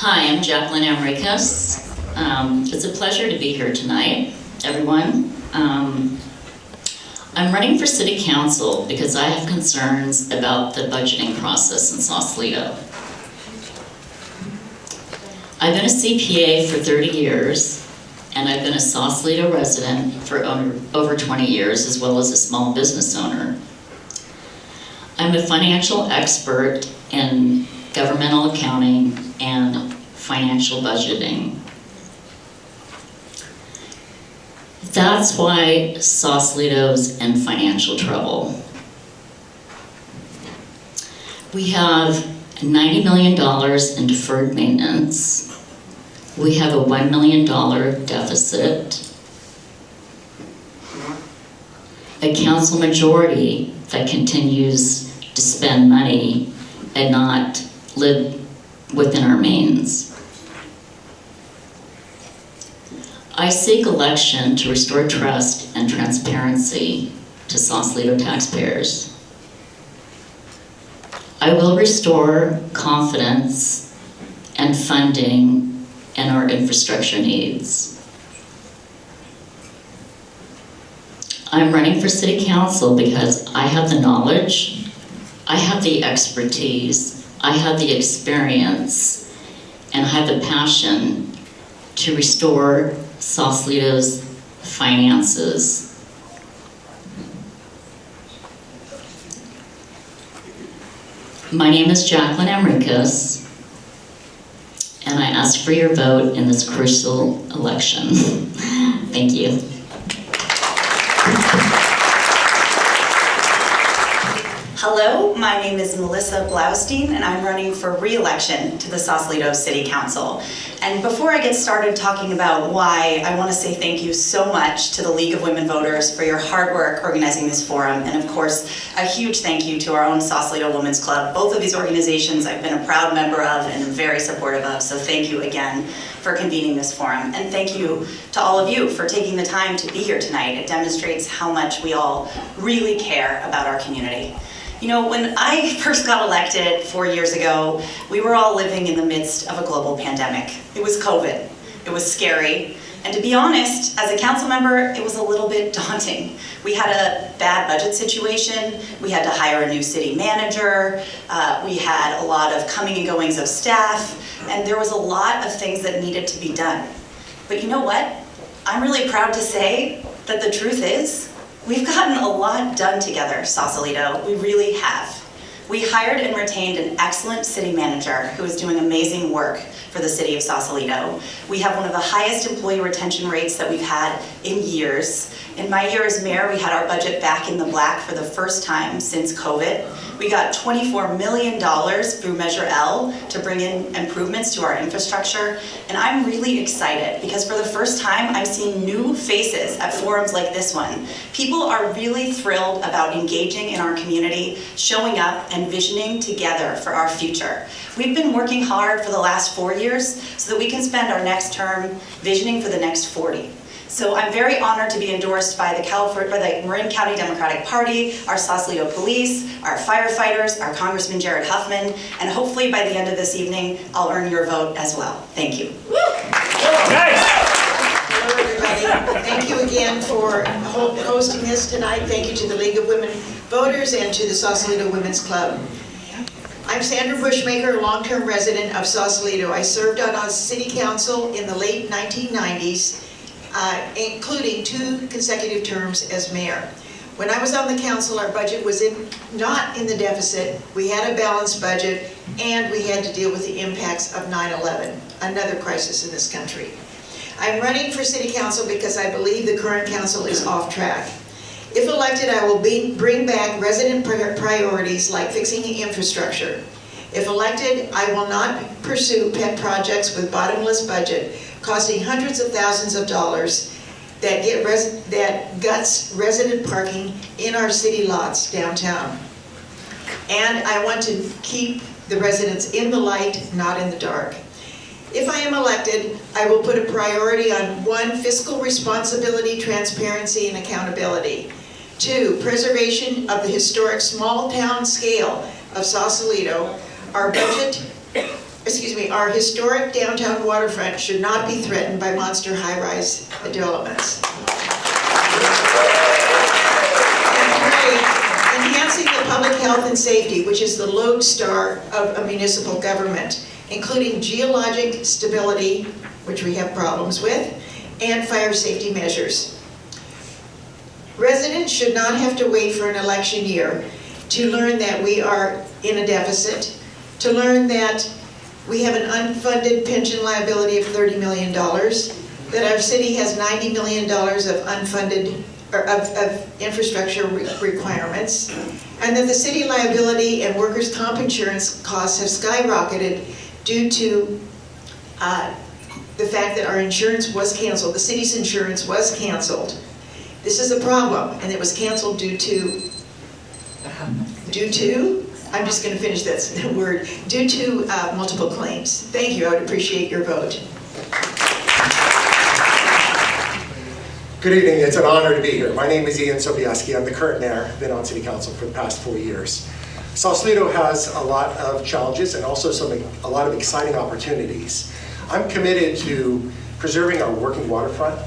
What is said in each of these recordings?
Hi, I'm Jacqueline Enriquez. It's a pleasure to be here tonight, everyone. I'm running for City Council because I have concerns about the budgeting process in Sausalito. I've been a CPA for 30 years, and I've been a Sausalito resident for over 20 years, as well as a small business owner. I'm a financial expert in governmental accounting and financial budgeting. That's why Sausalito's in financial trouble. We have $90 million in deferred maintenance. We have a $1 million deficit. A council majority that continues to spend money and not live within our means. I seek election to restore trust and transparency to Sausalito taxpayers. I will restore confidence and funding in our infrastructure needs. I'm running for City Council because I have the knowledge, I have the expertise, I have the experience, and I have the passion to restore Sausalito's finances. My name is Jacqueline Enriquez, and I ask for your vote in this crucial election. Thank you. Hello, my name is Melissa Blaustein, and I'm running for re-election to the Sausalito City Council. And before I get started talking about why, I want to say thank you so much to the League of Women Voters for your hard work organizing this forum, and of course, a huge thank you to our own Sausalito Women's Club. Both of these organizations I've been a proud member of and very supportive of, so thank you again for convening this forum. And thank you to all of you for taking the time to be here tonight. It demonstrates how much we all really care about our community. You know, when I first got elected 4 years ago, we were all living in the midst of a global pandemic. It was COVID. It was scary. And to be honest, as a council member, it was a little bit daunting. We had a bad budget situation. We had to hire a new city manager. We had a lot of coming and goings of staff. And there was a lot of things that needed to be done. But you know what? I'm really proud to say that the truth is, we've gotten a lot done together, Sausalito. We really have. We hired and retained an excellent city manager who is doing amazing work for the city of Sausalito. We have one of the highest employee retention rates that we've had in years. In my year as mayor, we had our budget back in the black for the first time since COVID. We got $24 million through Measure L to bring in improvements to our infrastructure. And I'm really excited because for the first time, I'm seeing new faces at forums like this one. People are really thrilled about engaging in our community, showing up and visioning together for our future. We've been working hard for the last 4 years so that we can spend our next term visioning for the next 40. So I'm very honored to be endorsed by the Marin County Democratic Party, our Sausalito Police, our firefighters, our Congressman Jared Huffman, and hopefully by the end of this evening, I'll earn your vote as well. Thank you. Nice. Hello, everybody. Thank you again for hosting this tonight. Thank you to the League of Women Voters and to the Sausalito Women's Club. I'm Sandra Bushmaker, long-term resident of Sausalito. I served on a city council in the late 1990s, including 2 consecutive terms as mayor. When I was on the council, our budget was not in the deficit. We had a balanced budget, and we had to deal with the impacts of 9/11, another crisis in this country. I'm running for city council because I believe the current council is off track. If elected, I will bring back resident priorities like fixing the infrastructure. If elected, I will not pursue pet projects with bottomless budget, costing hundreds of thousands of dollars that guts resident parking in our city lots downtown. And I want to keep the residents in the light, not in the dark. If I am elected, I will put a priority on 1, fiscal responsibility, transparency, and accountability. 2, preservation of the historic small town scale of Sausalito. Our budget our historic downtown waterfront should not be threatened by monster high-rise developments. And three, enhancing the public health and safety, which is the lodestar of a municipal government, including geologic stability, which we have problems with, and fire safety measures. Residents should not have to wait for an election year to learn that we are in a deficit, to learn that we have an unfunded pension liability of $30 million, that our city has $90 million of unfunded, or of infrastructure requirements, and that the city liability and workers' comp insurance costs have skyrocketed due to the fact that our insurance was canceled. The city's insurance was canceled. This is a problem, and it was canceled due to, I'm just going to finish that word, due to multiple claims. Thank you, I would appreciate your vote. Good evening, it's an honor to be here. My name is Ian Sobieski. I'm the current mayor, been on City Council for the past 4 years. Sausalito has a lot of challenges and also a lot of exciting opportunities. I'm committed to preserving our working waterfront,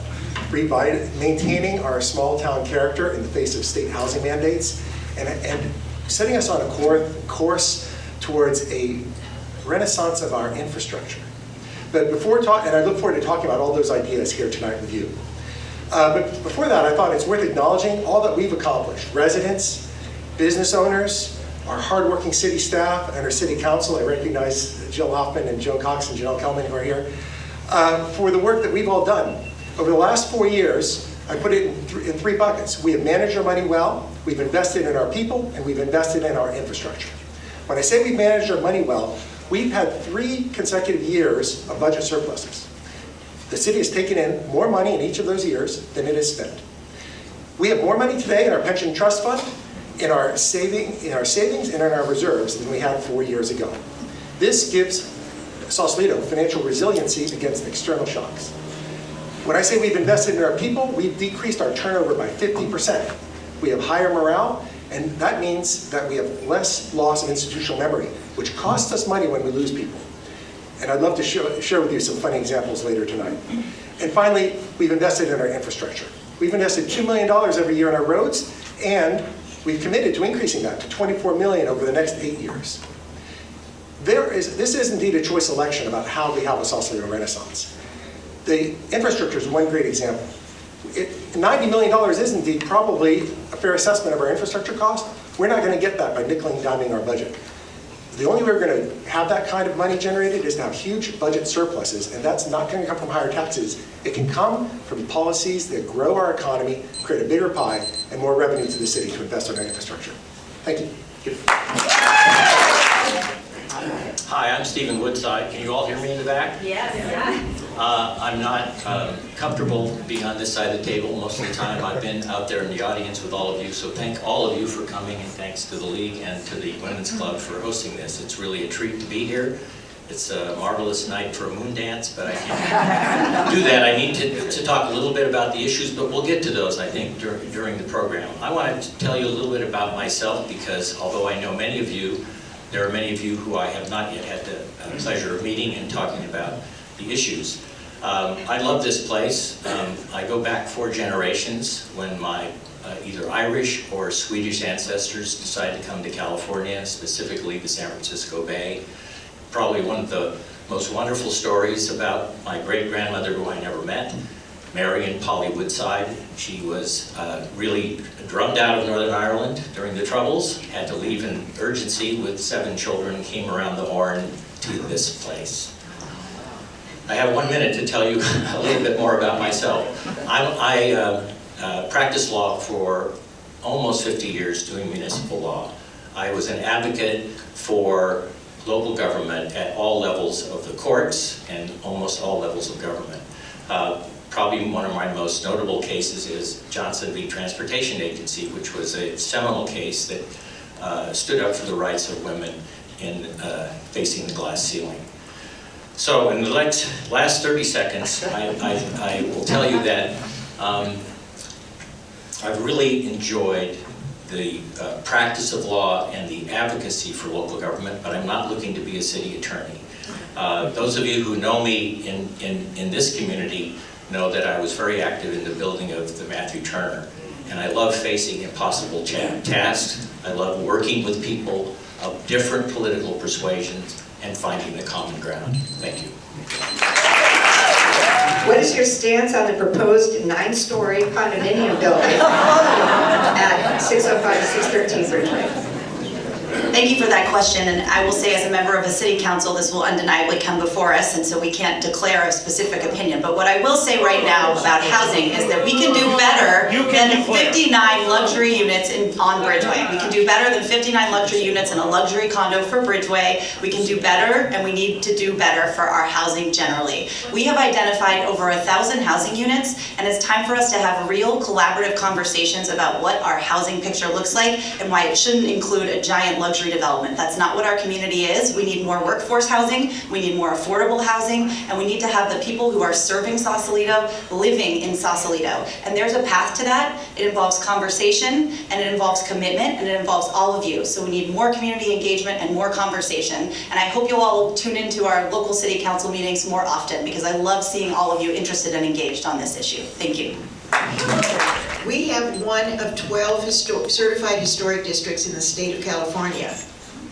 maintaining our small town character in the face of state housing mandates, and setting us on a course towards a renaissance of our infrastructure. But and I look forward to talking about all those ideas here tonight with you. But before that, I thought it's worth acknowledging all that we've accomplished. Residents, business owners, our hardworking city staff, and our city council. I recognize Jill Hoffman and Joe Cox and Janelle Kelman who are here, for the work that we've all done. Over the last 4 years, I put it in three buckets. We have managed our money well, we've invested in our people, and we've invested in our infrastructure. When I say we've managed our money well, we've had 3 consecutive years of budget surpluses. The city has taken in more money in each of those years than it has spent. We have more money today in our pension trust fund, in our savings, and in our reserves than we had 4 years ago. This gives Sausalito financial resiliency against external shocks. When I say we've invested in our people, we've decreased our turnover by 50%. We have higher morale, and that means that we have less loss of institutional memory, which costs us money when we lose people. And I'd love to share with you some funny examples later tonight. And finally, we've invested in our infrastructure. We've invested $2 million every year in our roads, and we've committed to increasing that to $24 million over the next 8 years. This is indeed a choice election about how we have a Sausalito Renaissance. The infrastructure is one great example. $90 million is indeed probably a fair assessment of our infrastructure cost. We're not going to get that by nickel and diming our budget. The only way we're going to have that kind of money generated is to have huge budget surpluses, and that's not going to come from higher taxes. It can come from policies that grow our economy, create a bigger pie, and more revenue to the city to invest in our infrastructure. Thank you. Hi, I'm Stephen Woodside. Can you all hear me in the back? Yes. I'm not comfortable being on this side of the table most of the time. I've been out there in the audience with all of you, so thank all of you for coming, and thanks to the League and to the Women's Club for hosting this. It's really a treat to be here. It's a marvelous night for a moon dance, but I can't do that. I need to talk a little bit about the issues, but we'll get to those, I think, during the program. I wanted to tell you a little bit about myself because although I know many of you, there are many of you who I have not yet had the pleasure of meeting and talking about the issues. I love this place. I go back 4 generations when my either Irish or Swedish ancestors decided to come to California, specifically the San Francisco Bay. Probably one of the most wonderful stories about my great-grandmother who I never met, Marion Polly Woodside. She was really drummed out of Northern Ireland during the Troubles, had to leave in urgency with 7 children, came around the Horn to this place. I have 1 minute to tell you a little bit more about myself. I practiced law for almost 50 years doing municipal law. I was an advocate for local government at all levels of the courts and almost all levels of government. Probably one of my most notable cases is Johnson v. Transportation Agency, which was a seminal case that stood up for the rights of women in facing the glass ceiling. So in the last 30 seconds, I will tell you that I've really enjoyed the practice of law and the advocacy for local government, but I'm not looking to be a city attorney. Those of you who know me in this community know that I was very active in the building of the Matthew Turner. And I love facing impossible tasks. I love working with people of different political persuasions and finding the common ground. Thank you. What is your stance on the proposed 9-story condominium building at 605 to 613 Bridgeway? Thank you for that question, and I will say as a member of the City Council, this will undeniably come before us, and so we can't declare a specific opinion. But what I will say right now about housing is that we can do better than 59 luxury units on Bridgeway. We can do better than 59 luxury units in a luxury condo for Bridgeway. We can do better, and we need to do better for our housing generally. We have identified over 1,000 housing units, and it's time for us to have real collaborative conversations about what our housing picture looks like and why it shouldn't include a giant luxury development. That's not what our community is. We need more workforce housing, we need more affordable housing, and we need to have the people who are serving Sausalito living in Sausalito. And there's a path to that. It involves conversation, and it involves commitment, and it involves all of you. So we need more community engagement and more conversation. And I hope you'll all tune into our local city council meetings more often, because I love seeing all of you interested and engaged on this issue. Thank you. We have one of 12 certified historic districts in the state of California,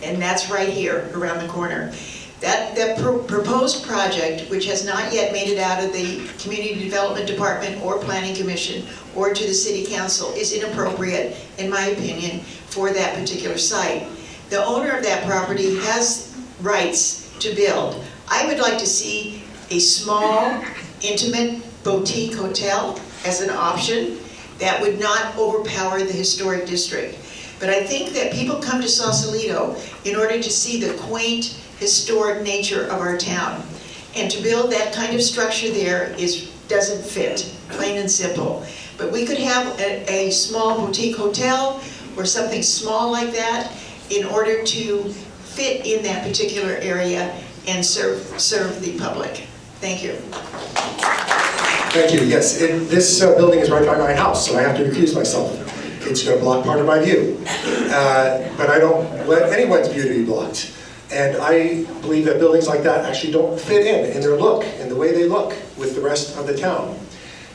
and that's right here around the corner. That proposed project, which has not yet made it out of the Community Development Department or Planning Commission or to the City Council, is inappropriate, in my opinion, for that particular site. The owner of that property has rights to build. I would like to see a small, intimate boutique hotel as an option that would not overpower the historic district. But I think that people come to Sausalito in order to see the quaint, historic nature of our town. And to build that kind of structure there doesn't fit, plain and simple. But we could have a small boutique hotel or something small like that in order to fit in that particular area and serve the public. Thank you. Thank you. Yes, this building is right by my house, so I have to recuse myself. It's going to block part of my view. But I don't let anyone's view to be blocked. And I believe that buildings like that actually don't fit in their look, in the way they look with the rest of the town.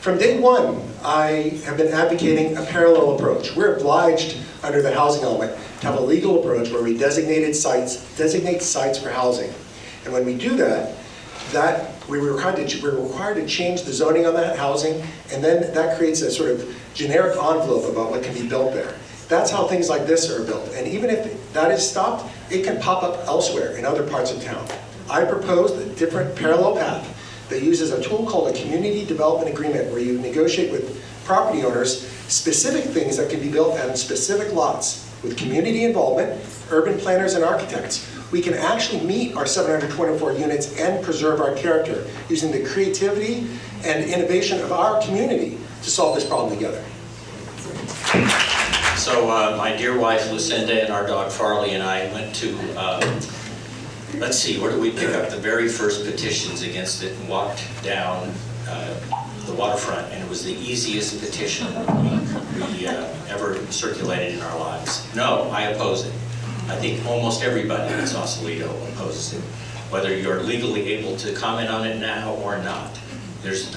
From day one, I have been advocating a parallel approach. We're obliged under the housing element to have a legal approach where we designate sites for housing. And when we do that, we're required to change the zoning on that housing, and then that creates a sort of generic envelope about what can be built there. That's how things like this are built. And even if that is stopped, it can pop up elsewhere in other parts of town. I proposed a different parallel path that uses a tool called a community development agreement, where you negotiate with property owners specific things that can be built on specific lots. With community involvement, urban planners and architects, we can actually meet our 724 units and preserve our character using the creativity and innovation of our community to solve this problem together. So my dear wife Lucinda and our dog Farley and I went to, let's see, where did we pick up the very first petitions against it and walked down the waterfront, and it was the easiest petition we ever circulated in our lives. No, I oppose it. I think almost everybody in Sausalito opposes it, whether you're legally able to comment on it now or not.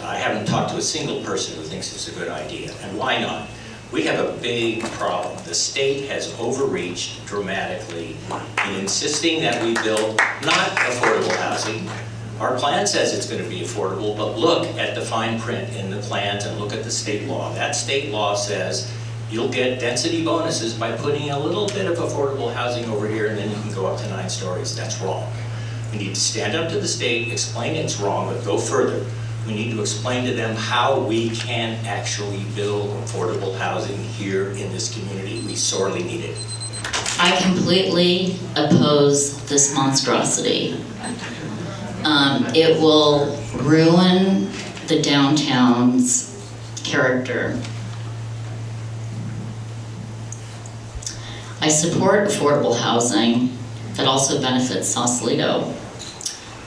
I haven't talked to a single person who thinks it's a good idea, and why not? We have a big problem. The state has overreached dramatically in insisting that we build not affordable housing. Our plan says it's going to be affordable, but look at the fine print in the plans and look at the state law. That state law says you'll get density bonuses by putting a little bit of affordable housing over here, and then you can go up to 9 stories. That's wrong. We need to stand up to the state, explain it's wrong, but go further. We need to explain to them how we can actually build affordable housing here in this community. We sorely need it. I completely oppose this monstrosity. It will ruin the downtown's character. I support affordable housing that also benefits Sausalito.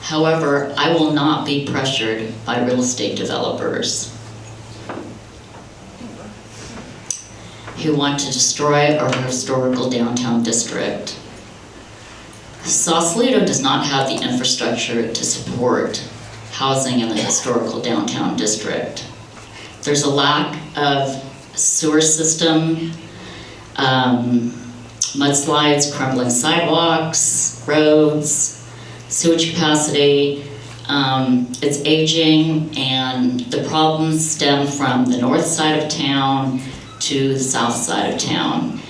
However, I will not be pressured by real estate developers who want to destroy our historical downtown district, Sausalito does not have the infrastructure to support housing in the historical downtown district. There's a lack of sewer system, mudslides, crumbling sidewalks, roads, sewage capacity. It's aging, and the problems stem from the north side of town to the south side of town.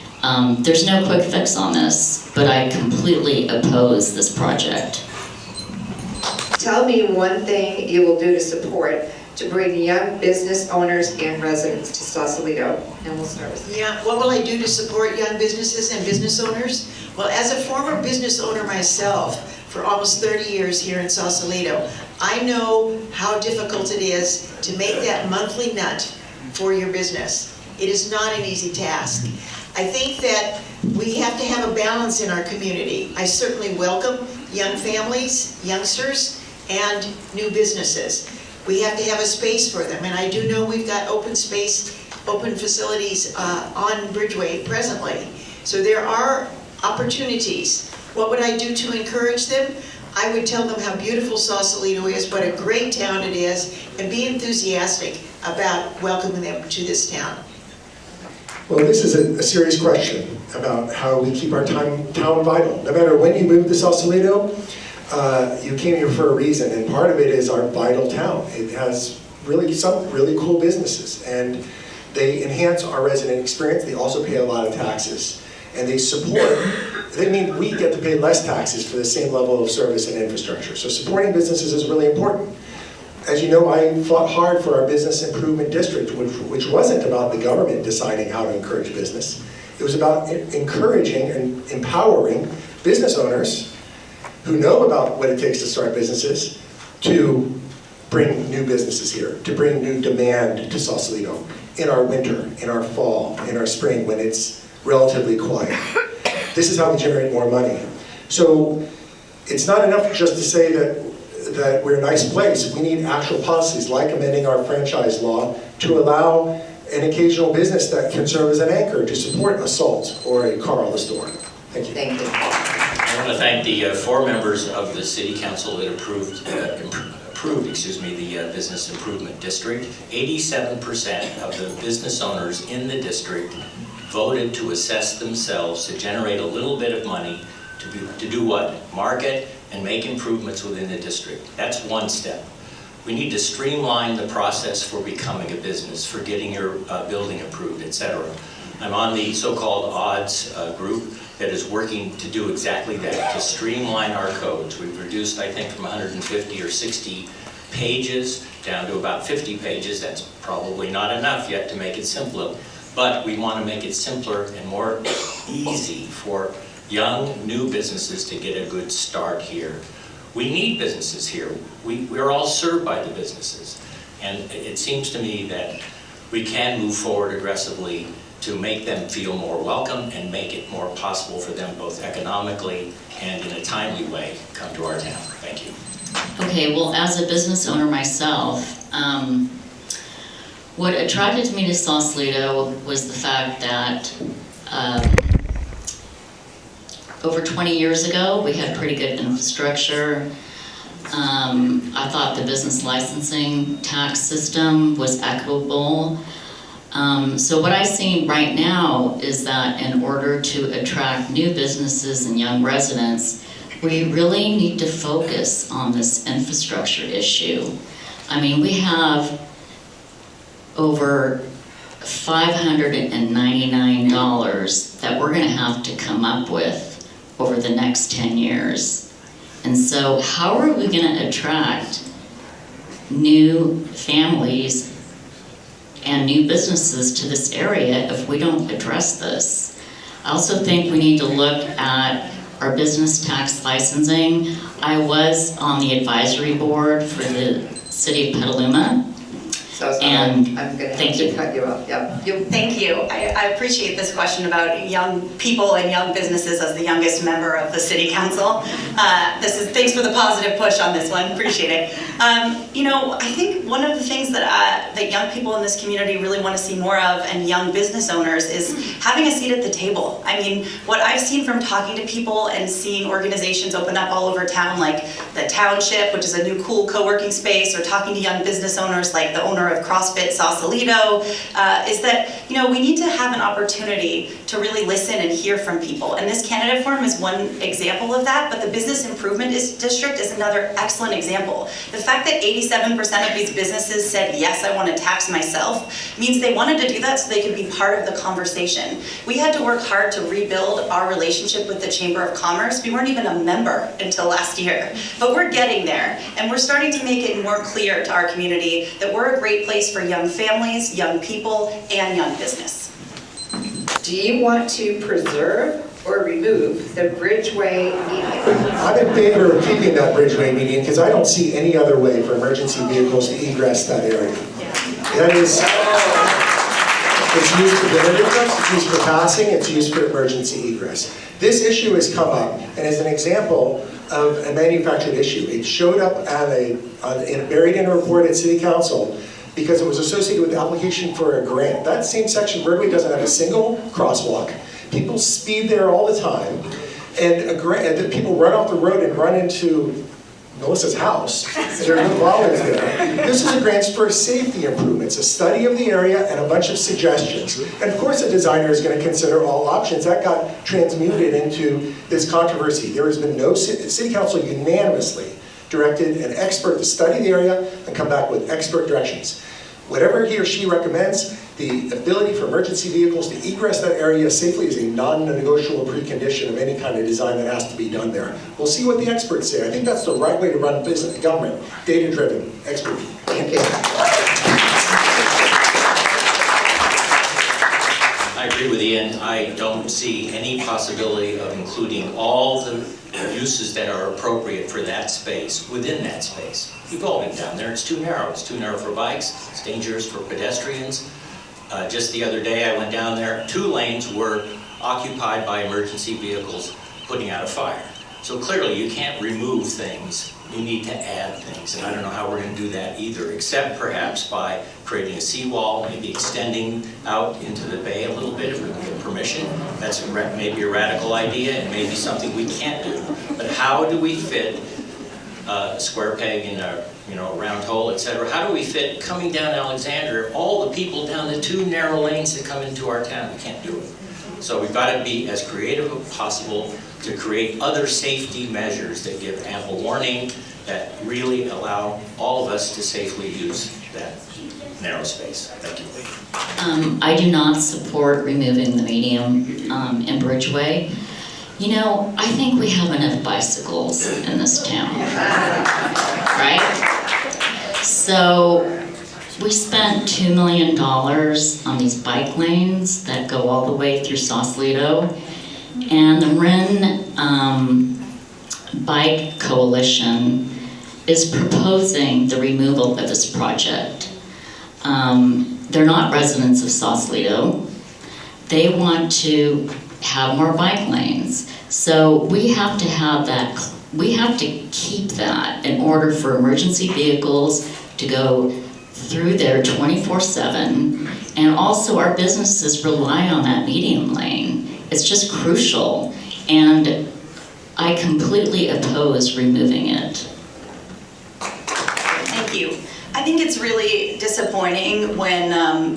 There's no quick fix on this, but I completely oppose this project. Tell me one thing you will do to support to bring young business owners and residents to Sausalito. And we'll start with you. Yeah, what will I do to support young businesses and business owners? Well, as a former business owner myself, for almost 30 years here in Sausalito, I know how difficult it is to make that monthly nut for your business. It is not an easy task. I think that we have to have a balance in our community. I certainly welcome young families, youngsters, and new businesses. We have to have a space for them, and I do know we've got open space, open facilities on Bridgeway presently. So there are opportunities. What would I do to encourage them? I would tell them how beautiful Sausalito is, what a great town it is, and be enthusiastic about welcoming them to this town. Well, this is a serious question about how we keep our town vital. No matter when you move to Sausalito, you came here for a reason, and part of it is our vital town. It has some really cool businesses, and they enhance our resident experience. They also pay a lot of taxes, and they mean we get to pay less taxes for the same level of service and infrastructure. So supporting businesses is really important. As you know, I fought hard for our business improvement district, which wasn't about the government deciding how to encourage business. It was about encouraging and empowering business owners who know about what it takes to start businesses to bring new businesses here, to bring new demand to Sausalito in our winter, in our fall, in our spring when it's relatively quiet. This is how we generate more money. So it's not enough just to say that we're a nice place. We need actual policies like amending our franchise law to allow an occasional business that can serve as an anchor to support a Salt or a Carl store. Thank you. Thank you. I want to thank the 4 members of the City Council that approved the Business Improvement District. 87% of the business owners in the district voted to assess themselves to generate a little bit of money to do what? Market and make improvements within the district. That's one step. We need to streamline the process for becoming a business, for getting your building approved, etc. I'm on the so-called odds group that is working to do exactly that, to streamline our codes. We've reduced, I think, from 150 or 60 pages down to about 50 pages. That's probably not enough yet to make it simpler, but we want to make it simpler and more easy for young, new businesses to get a good start here. We need businesses here. We're all served by the businesses. And it seems to me that we can move forward aggressively to make them feel more welcome and make it more possible for them both economically and in a timely way come to our town. Thank you. Okay, well, as a business owner myself, what attracted me to Sausalito was the fact that over 20 years ago, we had pretty good infrastructure. I thought the business licensing tax system was equitable. So what I see right now is that in order to attract new businesses and young residents, we really need to focus on this infrastructure issue. I mean, we have over $599 that we're going to have to come up with over the next 10 years. And so how are we going to attract new families and new businesses to this area if we don't address this? I also think we need to look at our business tax licensing. I was on the advisory board for the city of Petaluma, So sorry, And I'm gonna have thank to you. cut you off, yeah. Thank you. I appreciate this question about young people and young businesses as the youngest member of the City Council. Thanks for the positive push on this one, appreciate it. I think one of the things that young people in this community really want to see more of, and young business owners, is having a seat at the table. I mean, what I've seen from talking to people and seeing organizations open up all over town, like the Township, which is a new cool co-working space, or talking to young business owners like the owner of CrossFit Sausalito, is that we need to have an opportunity to really listen and hear from people. And this candidate forum is one example of that, but the Business Improvement District is another excellent example. The fact that 87% of these businesses said, yes, I want to tax myself, means they wanted to do that so they could be part of the conversation. We had to work hard to rebuild our relationship with the Chamber of Commerce. We weren't even a member until last year, but we're getting there, and we're starting to make it more clear to our community that we're a great place for young families, young people, and young business. Do you want to preserve or remove the Bridgeway median? I'm in favor of keeping that Bridgeway median because I don't see any other way for emergency vehicles to egress that area. That is, it's used for delivery trucks, it's used for passing, it's used for emergency egress. This issue has come up and is an example of a manufactured issue. It showed up buried in a report at City Council because it was associated with the application for a grant. That same section of Broadway doesn't have a single crosswalk. People speed there all the time, and people run off the road and run into Melissa's house. There are no bollards there. This is a grant for safety improvements, a study of the area, and a bunch of suggestions. And of course, the designer is going to consider all options. That got transmuted into this controversy. There has been no City Council unanimously directed an expert to study the area and come back with expert directions. Whatever he or she recommends, the ability for emergency vehicles to egress that area safely is a non-negotiable precondition of any kind of design that has to be done there. We'll see what the experts say. I think that's the right way to run business, government, data-driven, expert. Thank you. I agree with Ian. I don't see any possibility of including all the uses that are appropriate for that space within that space. You've all been down there. It's too narrow. It's too narrow for bikes. It's dangerous for pedestrians. Just the other day I went down there. 2 lanes were occupied by emergency vehicles putting out a fire. So clearly you can't remove things. You need to add things. And I don't know how we're going to do that either, except perhaps by creating a seawall, maybe extending out into the bay a little bit if we can get permission. That's maybe a radical idea and maybe something we can't do. But how do we fit a square peg in a round hole, etc.? How do we fit coming down Alexander, all the people down the 2 narrow lanes that come into our town? We can't do it. So we've got to be as creative as possible to create other safety measures that give ample warning, that really allow all of us to safely use that narrow space. Thank you. I do not support removing the median in Bridgeway. I think we have enough bicycles in this town, right? So we spent $2 million on these bike lanes that go all the way through Sausalito, and the Ren Bike Coalition is proposing the removal of this project. They're not residents of Sausalito. They want to have more bike lanes. So we have to have that, we have to keep that in order for emergency vehicles to go through there 24/7. And also our businesses rely on that median lane. It's just crucial. And I completely oppose removing it. Thank you. I think it's really disappointing when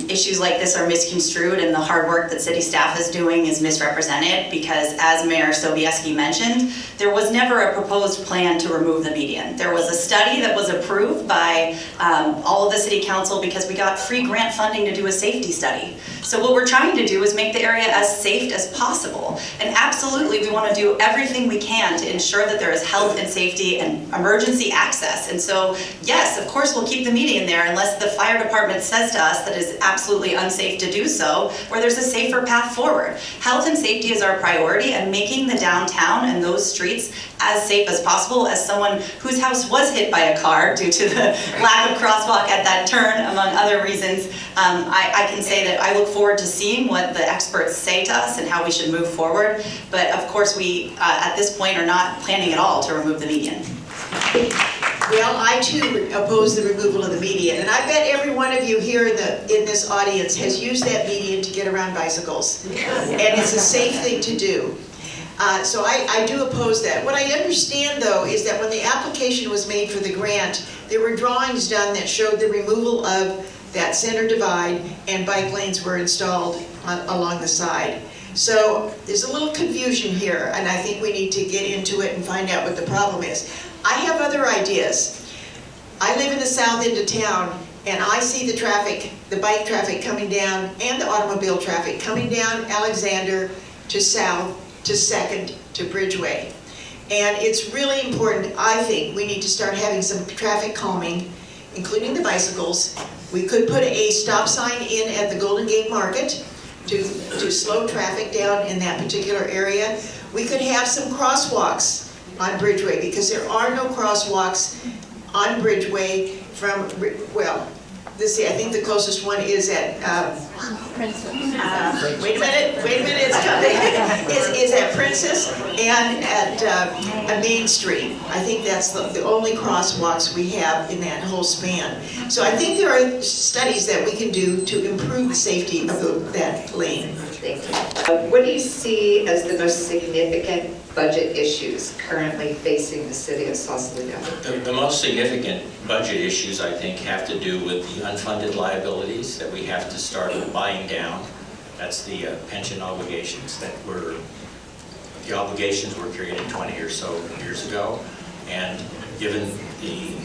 issues like this are misconstrued and the hard work that city staff is doing is misrepresented, because as Mayor Sobieski mentioned, there was never a proposed plan to remove the median. There was a study that was approved by all of the city council because we got free grant funding to do a safety study. So what we're trying to do is make the area as safe as possible. And absolutely, we want to do everything we can to ensure that there is health and safety and emergency access. And so, yes, of course, we'll keep the median there unless the fire department says to us that it's absolutely unsafe to do so, or there's a safer path forward. Health and safety is our priority, and making the downtown and those streets as safe as possible. As someone whose house was hit by a car due to the lack of crosswalk at that turn, among other reasons, I can say that I look forward to seeing what the experts say to us and how we should move forward. But of course, we at this point are not planning at all to remove the median. Well, I too oppose the removal of the median, and I bet every one of you here in this audience has used that median to get around bicycles. And it's a safe thing to do. So I do oppose that. What I understand, though, is that when the application was made for the grant, there were drawings done that showed the removal of that center divide, and bike lanes were installed along the side. So there's a little confusion here, and I think we need to get into it and find out what the problem is. I have other ideas. I live in the south end of town, and I see the traffic, the bike traffic coming down, and the automobile traffic coming down Alexander to South, to Second, to Bridgeway. And it's really important, I think, we need to start having some traffic calming, including the bicycles. We could put a stop sign in at the Golden Gate Market to slow traffic down in that particular area. We could have some crosswalks on Bridgeway, because there are no crosswalks on Bridgeway from, well, let's see, I think the closest one is at, wait a minute, it's coming, is at Princess and at Main Street. I think that's the only crosswalks we have in that whole span. So I think there are studies that we can do to improve the safety of that lane. Thank you. What do you see as the most significant budget issues currently facing the city of Sausalito? The most significant budget issues, I think, have to do with the unfunded liabilities that we have to start buying down. That's the pension obligations the obligations were created 20 or so years ago. And given the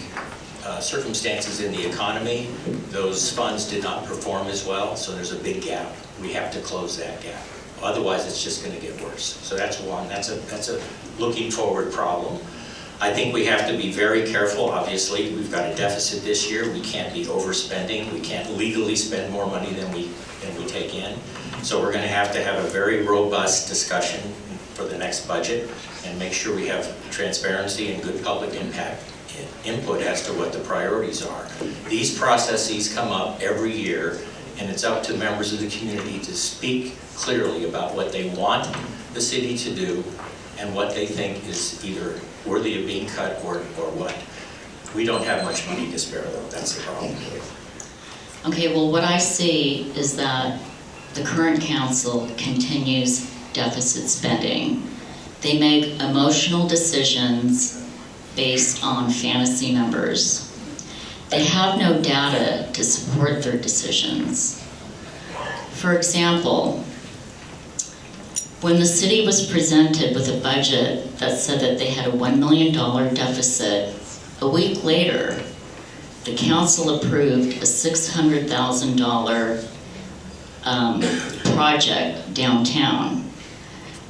circumstances in the economy, those funds did not perform as well, so there's a big gap. We have to close that gap. Otherwise, it's just going to get worse. So that's one. That's a looking forward problem. I think we have to be very careful. Obviously, we've got a deficit this year. We can't be overspending. We can't legally spend more money than we take in. So we're going to have a very robust discussion for the next budget and make sure we have transparency and good public input as to what the priorities are. These processes come up every year, and it's up to members of the community to speak clearly about what they want the city to do and what they think is either worthy of being cut or what. We don't have much money to spare, though. That's the problem. Okay, well, what I see is that the current council continues deficit spending. They make emotional decisions based on fantasy numbers. They have no data to support their decisions. For example, when the city was presented with a budget that said that they had a $1 million deficit, a week later, the council approved a $600,000 project downtown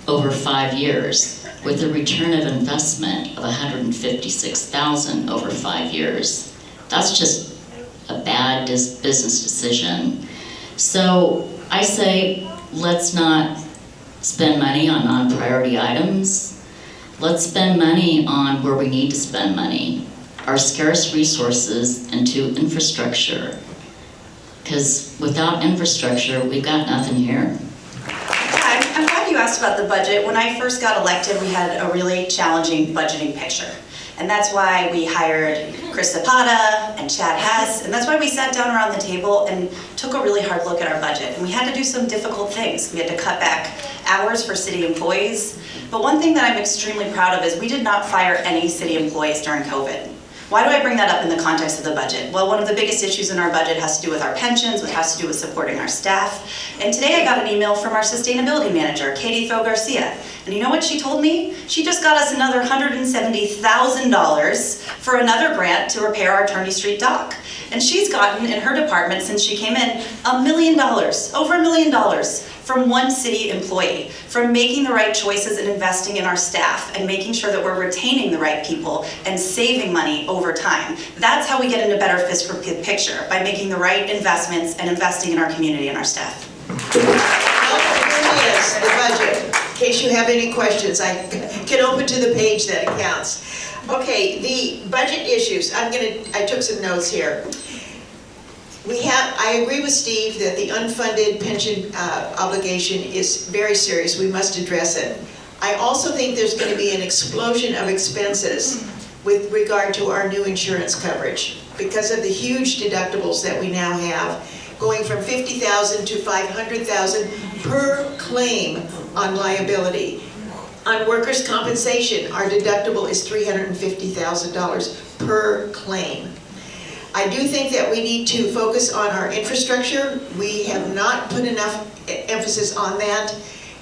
over 5 years with a return of investment of $156,000 over 5 years. That's just a bad business decision. So I say, let's not spend money on non-priority items. Let's spend money on where we need to spend money, our scarce resources into infrastructure. Because without infrastructure, we've got nothing here. I'm glad you asked about the budget. When I first got elected, we had a really challenging budgeting picture. And that's why we hired Chris Zapata and Chad Hess, and that's why we sat down around the table and took a really hard look at our budget. And we had to do some difficult things. We had to cut back hours for city employees. But one thing that I'm extremely proud of is we did not fire any city employees during COVID. Why do I bring that up in the context of the budget? Well, one of the biggest issues in our budget has to do with our pensions, which has to do with supporting our staff. And today I got an email from our sustainability manager, Katie Tho Garcia, And you know what she told me? She just got us another $170,000 for another grant to repair our Turney Street dock. And she's gotten, in her department, since she came in, $1 million, over $1 million, from one city employee, from making the right choices and investing in our staff and making sure that we're retaining the right people and saving money over time. That's how we get into better fiscal picture, by making the right investments and investing in our community and our staff. Yes, the budget. In case you have any questions, I can open to the page that it counts. Okay, the budget issues. I took some notes here. I agree with Steve that the unfunded pension obligation is very serious. We must address it. I also think there's going to be an explosion of expenses with regard to our new insurance coverage because of the huge deductibles that we now have, going from $50,000 to $500,000 per claim on liability. On workers' compensation, our deductible is $350,000 per claim. I do think that we need to focus on our infrastructure. We have not put enough emphasis on that.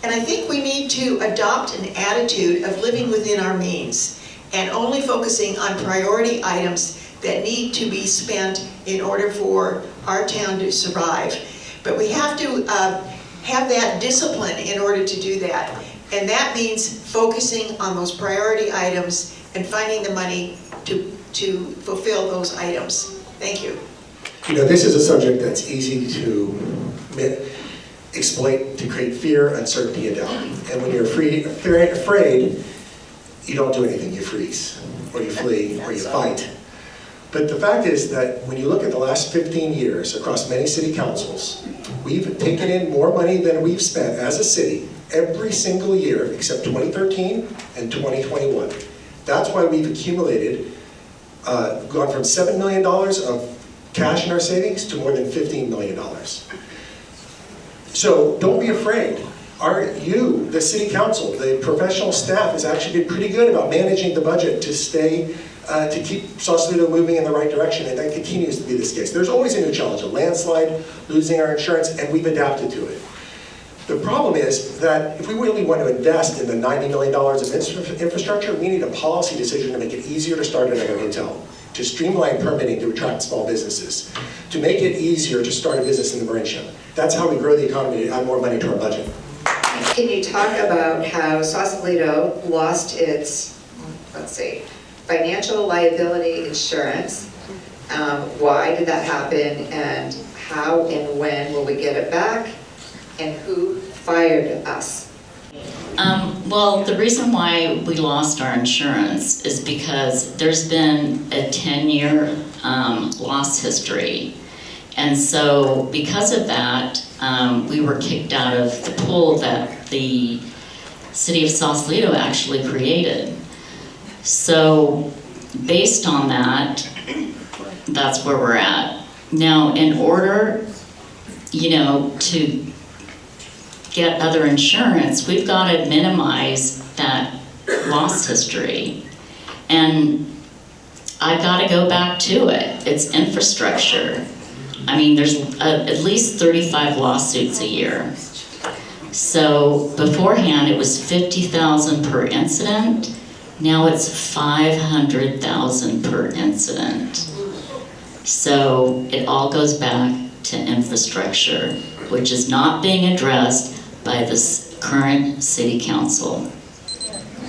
And I think we need to adopt an attitude of living within our means and only focusing on priority items that need to be spent in order for our town to survive. But we have to have that discipline in order to do that. And that means focusing on those priority items and finding the money to fulfill those items. Thank you. You know, this is a subject that's easy to exploit to create fear, uncertainty, and doubt. And when you're afraid, you don't do anything. You freeze, or you flee, or you fight. But the fact is that when you look at the last 15 years across many city councils, we've taken in more money than we've spent as a city every single year except 2013 and 2021. That's why we've accumulated, gone from $7 million of cash in our savings to more than $15 million. So don't be afraid. The city council, the professional staff has actually been pretty good about managing the budget to stay, to keep Sausalito moving in the right direction, and that continues to be this case. There's always a new challenge, a landslide, losing our insurance, and we've adapted to it. The problem is that if we really want to invest in the $90 million of infrastructure, we need a policy decision to make it easier to start another hotel, to streamline permitting to attract small businesses, to make it easier to start a business in the Mauritian. That's how we grow the economy and add more money to our budget. Can you talk about how Sausalito lost its, financial liability insurance? Why did that happen, and how and when will we get it back? And who fired us? Well, the reason why we lost our insurance is because there's been a 10-year loss history. And so because of that, we were kicked out of the pool that the city of Sausalito actually created. So based on that, that's where we're at. Now, in order, to get other insurance, we've got to minimize that loss history. And I've got to go back to it. It's infrastructure. I mean, there's at least 35 lawsuits a year. So beforehand, it was $50,000 per incident. Now it's $500,000 per incident. So it all goes back to infrastructure, which is not being addressed by the current city council.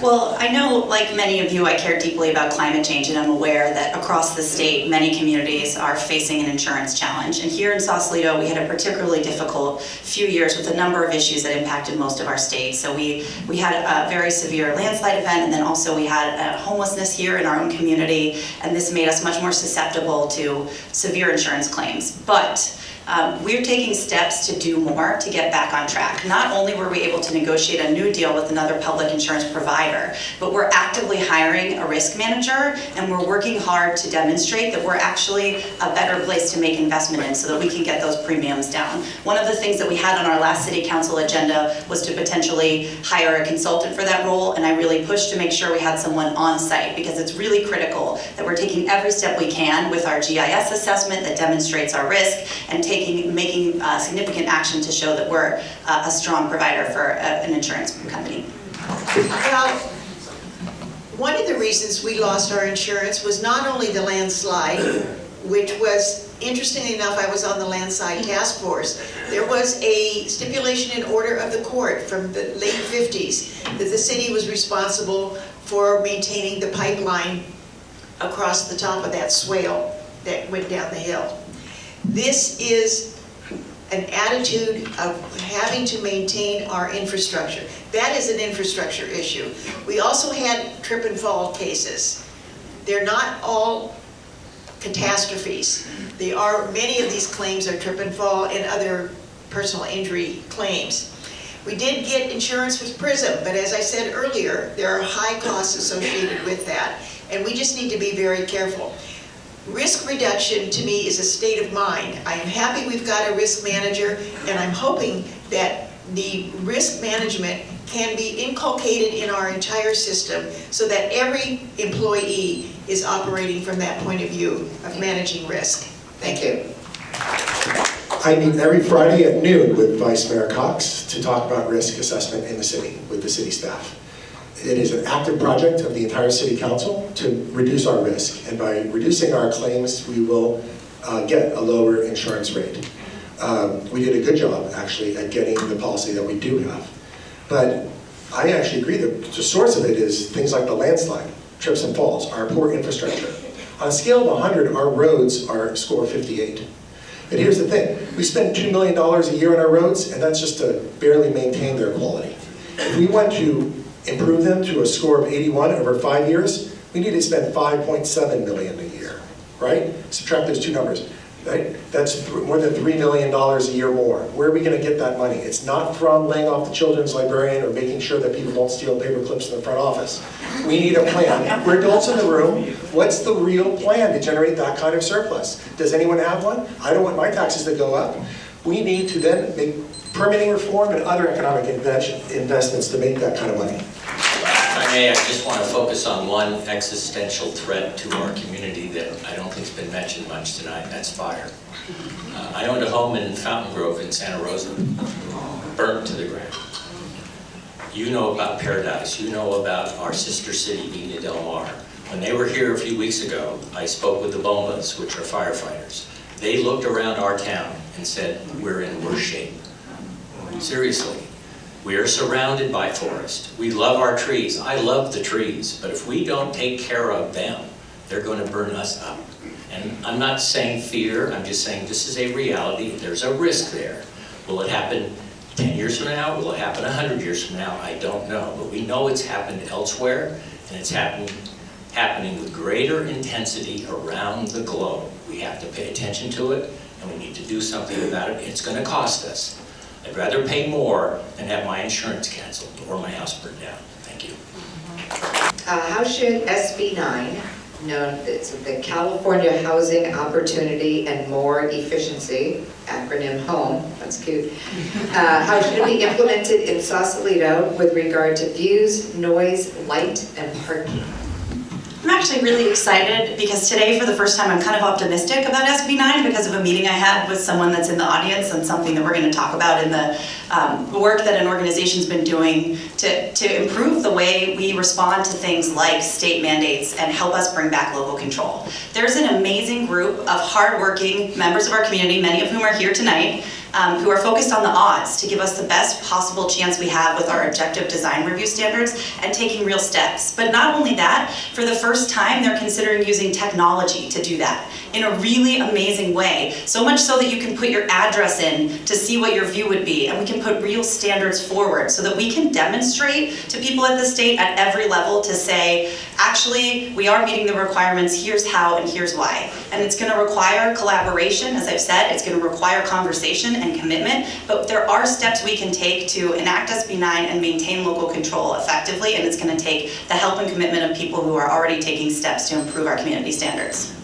Well, I know, like many of you, I care deeply about climate change, and I'm aware that across the state, many communities are facing an insurance challenge. And here in Sausalito, we had a particularly difficult few years with a number of issues that impacted most of our state. So we had a very severe landslide event, and then also we had homelessness here in our own community, and this made us much more susceptible to severe insurance claims. But we're taking steps to do more to get back on track. Not only were we able to negotiate a new deal with another public insurance provider, but we're actively hiring a risk manager, and we're working hard to demonstrate that we're actually a better place to make investment in so that we can get those premiums down. One of the things that we had on our last city council agenda was to potentially hire a consultant for that role, and I really pushed to make sure we had someone on site, because it's really critical that we're taking every step we can with our GIS assessment that demonstrates our risk, and making significant action to show that we're a strong provider for an insurance company. Well, one of the reasons we lost our insurance was not only the landslide, which was, interestingly enough, I was on the landslide task force. There was a stipulation in order of the court from the late 50s that the city was responsible for maintaining the pipeline across the top of that swale that went down the hill. This is an attitude of having to maintain our infrastructure. That is an infrastructure issue. We also had trip and fall cases. They're not all catastrophes. Many of these claims are trip and fall and other personal injury claims. We did get insurance with PRISM, but as I said earlier, there are high costs associated with that, and we just need to be very careful. Risk reduction, to me, is a state of mind. I am happy we've got a risk manager, and I'm hoping that the risk management can be inculcated in our entire system so that every employee is operating from that point of view of managing risk. Thank you. I meet every Friday at noon with Vice Mayor Cox to talk about risk assessment in the city with the city staff. It is an active project of the entire city council to reduce our risk, and by reducing our claims, we will get a lower insurance rate. We did a good job, actually, at getting the policy that we do have. But I actually agree that the source of it is things like the landslide, trips and falls, our poor infrastructure. On a scale of 100, our roads are score 58. And here's the thing, we spend $2 million a year on our roads, and that's just to barely maintain their quality. If we want to improve them to a score of 81 over 5 years, we need to spend $5.7 million a year, right? Subtract those two numbers, right? That's more than $3 million a year more. Where are we gonna get that money? It's not from laying off the children's librarian or making sure that people don't steal paper clips in the front office. We need a plan. We're adults in the room. What's the real plan to generate that kind of surplus? Does anyone have one? I don't want my taxes to go up. We need to then make permitting reform and other economic investments to make that kind of money. If I may, I just want to focus on one existential threat to our community that I don't think's been mentioned much tonight, and that's fire. I owned a home in Fountain Grove in Santa Rosa, burnt to the ground. You know about Paradise, you know about our sister city, Viña del Mar. When they were here a few weeks ago, I spoke with the Bombas, which are firefighters. They looked around our town and said, we're in worse shape. Seriously. We are surrounded by forest. We love our trees. I love the trees, but if we don't take care of them, they're going to burn us up. And I'm not saying fear, I'm just saying this is a reality. There's a risk there. Will it happen 10 years from now? Will it happen 100 years from now? I don't know, but we know it's happened elsewhere, and it's happening with greater intensity around the globe. We have to pay attention to it, and we need to do something about it. It's going to cost us. I'd rather pay more than have my insurance canceled or my house burned down. Thank you. How should SB 9, known as the California Housing Opportunity and More Efficiency, acronym HOME, that's cute, how should it be implemented in Sausalito with regard to views, noise, light, and parking? I'm actually really excited because today, for the first time, I'm kind of optimistic about SB 9 because of a meeting I had with someone that's in the audience and something that we're going to talk about in the work that an organization's been doing to improve the way we respond to things like state mandates and help us bring back local control. There's an amazing group of hardworking members of our community, many of whom are here tonight, who are focused on the odds to give us the best possible chance we have with our objective design review standards and taking real steps. But not only that, for the first time, they're considering using technology to do that in a really amazing way. So much so that you can put your address in to see what your view would be, and we can put real standards forward so that we can demonstrate to people at the state at every level to say, actually, we are meeting the requirements, here's how and here's why. And it's gonna require collaboration, as I've said, it's gonna require conversation and commitment, but there are steps we can take to enact SB 9 and maintain local control effectively, and it's going to take the help and commitment of people who are already taking steps to improve our community standards.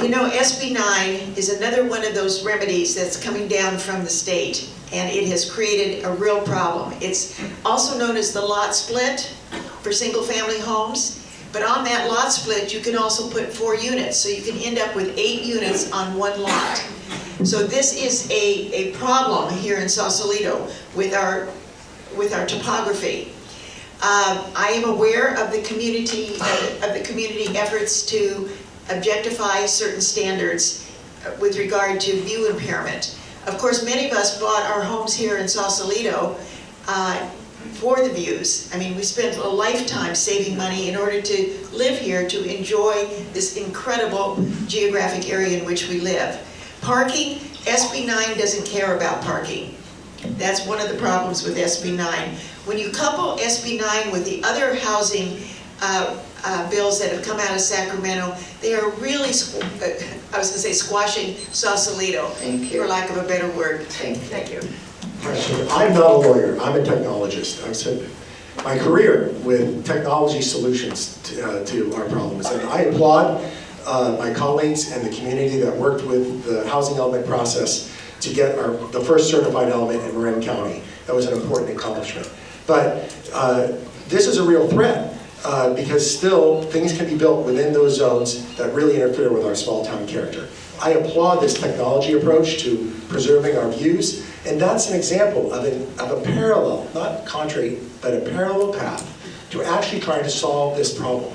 You know, SB 9 is another one of those remedies that's coming down from the state, and it has created a real problem. It's also known as the lot split for single-family homes, but on that lot split, you can also put 4 units, so you can end up with 8 units on one lot. So this is a problem here in Sausalito with our topography. I am aware of the community efforts to objectify certain standards with regard to view impairment. Of course, many of us bought our homes here in Sausalito for the views. I mean, we spent a lifetime saving money in order to live here, to enjoy this incredible geographic area in which we live. Parking, SB 9 doesn't care about parking. That's one of the problems with SB 9. When you couple SB 9 with the other housing bills that have come out of Sacramento, they are really, I was going to say squashing Sausalito, Thank you. for lack of a better word. Thank you. I'm not a lawyer, I'm a technologist. I've spent my career with technology solutions to our problems. And I applaud my colleagues and the community that worked with the housing element process to get the first certified element in Marin County. That was an important accomplishment. But this is a real threat because still things can be built within those zones that really interfere with our small town character. I applaud this technology approach to preserving our views, and that's an example of a parallel, not contrary, but a parallel path to actually trying to solve this problem.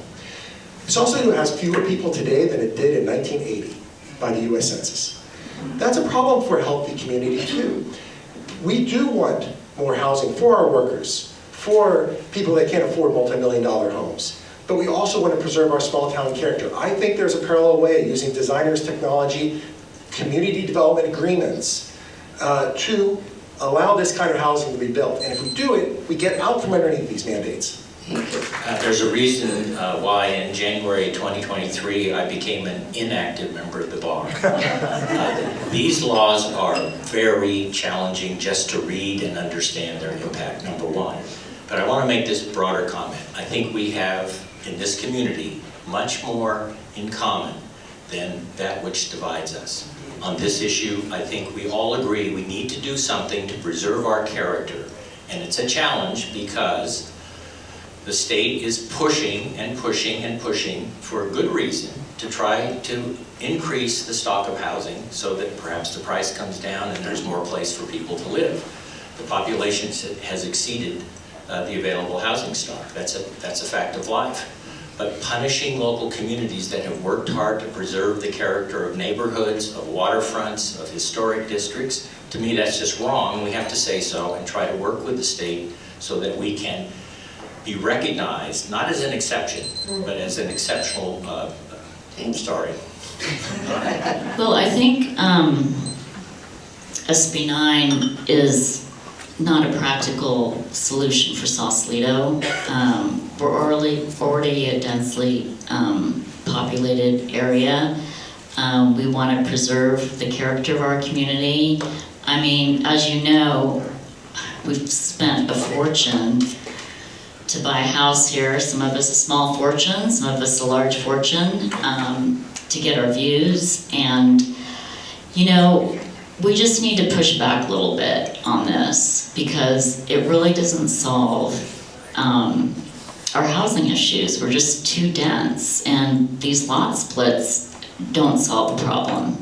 Sausalito has fewer people today than it did in 1980 by the US Census. That's a problem for a healthy community too. We do want more housing for our workers, for people that can't afford multi-million-dollar homes. But we also want to preserve our small town character. I think there's a parallel way using designers' technology, community development agreements to allow this kind of housing to be built. And if we do it, we get out from underneath these mandates. There's a reason why in January 2023 I became an inactive member of the bar. These laws are very challenging just to read and understand their impact, number one. But I want to make this broader comment. I think we have in this community much more in common than that which divides us. On this issue, I think we all agree we need to do something to preserve our character. And it's a challenge because the state is pushing and pushing and pushing for a good reason to try to increase the stock of housing so that perhaps the price comes down and there's more place for people to live. The population has exceeded the available housing stock. That's a fact of life. But punishing local communities that have worked hard to preserve the character of neighborhoods, of waterfronts, of historic districts, to me that's just wrong. We have to say so and try to work with the state so that we can be recognized, not as an exception, but as an exceptional, sorry. Well, I think SB 9 is not a practical solution for Sausalito. We're already a densely populated area. We want to preserve the character of our community. I mean, as you know, we've spent a fortune to buy a house here. Some of us a small fortune, some of us a large fortune, to get our views. And, you know, we just need to push back a little bit on this because it really doesn't solve our housing issues. We're just too dense, and these lot splits don't solve the problem.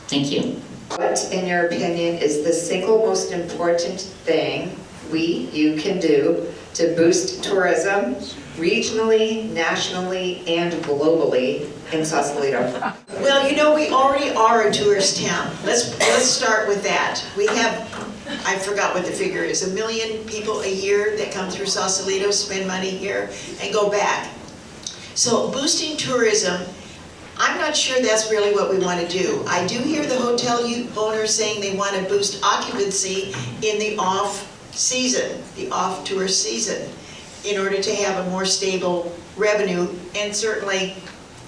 Thank you. What, in your opinion, is the single most important thing you can do to boost tourism regionally, nationally, and globally in Sausalito? Well, you know, we already are a tourist town. Let's start with that. We have, I forgot what the figure is, 1 million people a year that come through Sausalito, spend money here, and go back. So boosting tourism, I'm not sure that's really what we want to do. I do hear the hotel owners saying they want to boost occupancy in the off-season, the off-tourist season, in order to have a more stable revenue, and certainly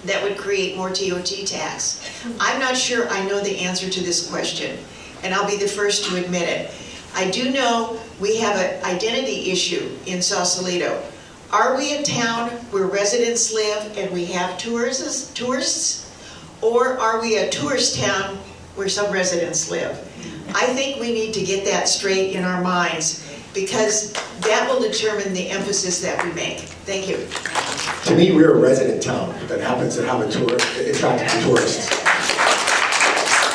that would create more TOT tax. I'm not sure I know the answer to this question, and I'll be the first to admit it. I do know we have an identity issue in Sausalito. Are we a town where residents live and we have tourists? Or are we a tourist town where some residents live? I think we need to get that straight in our minds because that will determine the emphasis that we make. Thank you. To me, we're a resident town that happens to have attractive tourists.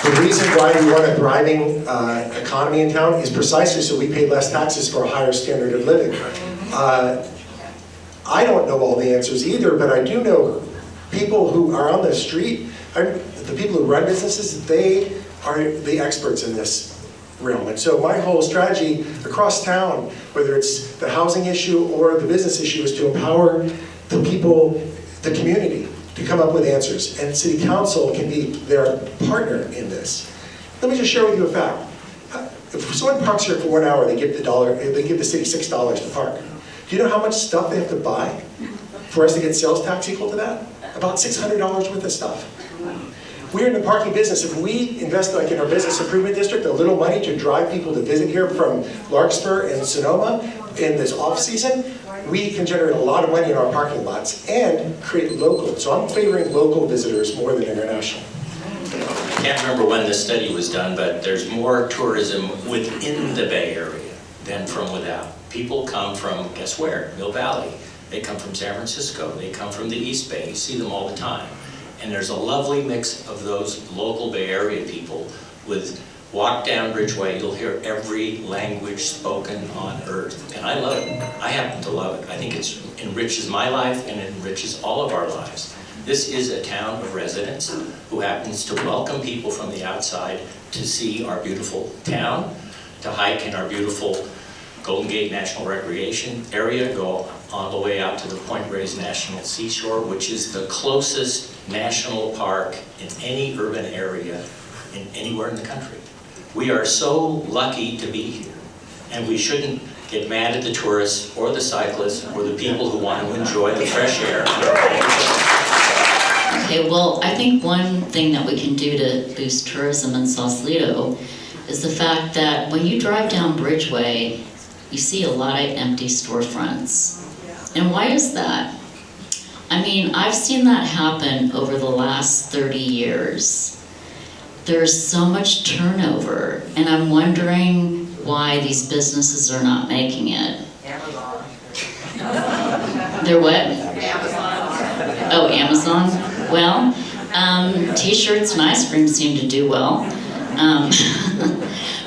The reason why we want a thriving economy in town is precisely so we pay less taxes for a higher standard of living. I don't know all the answers either, but I do know people who are on the street, the people who run businesses, they are the experts in this realm. And so my whole strategy across town, whether it's the housing issue or the business issue, is to empower the people, the community, to come up with answers. And city council can be their partner in this. Let me just share with you a fact. If someone parks here for 1 hour, they give the city $6 to park. Do you know how much stuff they have to buy for us to get sales tax equal to that? About $600 worth of stuff. We're in the parking business. If we invest, like in our business improvement district, a little money to drive people to visit here from Larkspur and Sonoma in this off-season, we can generate a lot of money in our parking lots and create local. So I'm favoring local visitors more than international. I can't remember when this study was done, but there's more tourism within the Bay Area than from without. People come from, guess where? Mill Valley. They come from San Francisco. They come from the East Bay. You see them all the time. And there's a lovely mix of those local Bay Area people with walk down Bridgeway, you'll hear every language spoken on earth. And I love it. I happen to love it. I think it enriches my life and it enriches all of our lives. This is a town of residents who happens to welcome people from the outside to see our beautiful town, to hike in our beautiful Golden Gate National Recreation Area, go all the way out to the Point Reyes National Seashore, which is the closest national park in any urban area in anywhere in the country. We are so lucky to be here, and we shouldn't get mad at the tourists or the cyclists or the people who want to enjoy the fresh air. Okay, well, I think one thing that we can do to boost tourism in Sausalito is the fact that when you drive down Bridgeway, you see a lot of empty storefronts. And why is that? I mean, I've seen that happen over the last 30 years. There's so much turnover, and I'm wondering why these businesses are not making it. Amazon. They're what? Amazon. Oh, Amazon? Well, t-shirts and ice cream seem to do well.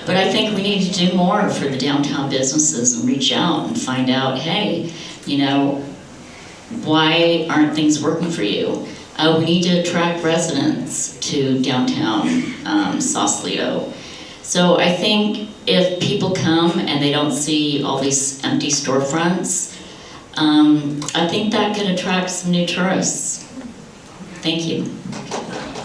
But I think we need to do more for the downtown businesses and reach out and find out, hey, you know, why aren't things working for you? We need to attract residents to downtown Sausalito. So I think if people come and they don't see all these empty storefronts, I think that can attract some new tourists. Thank you.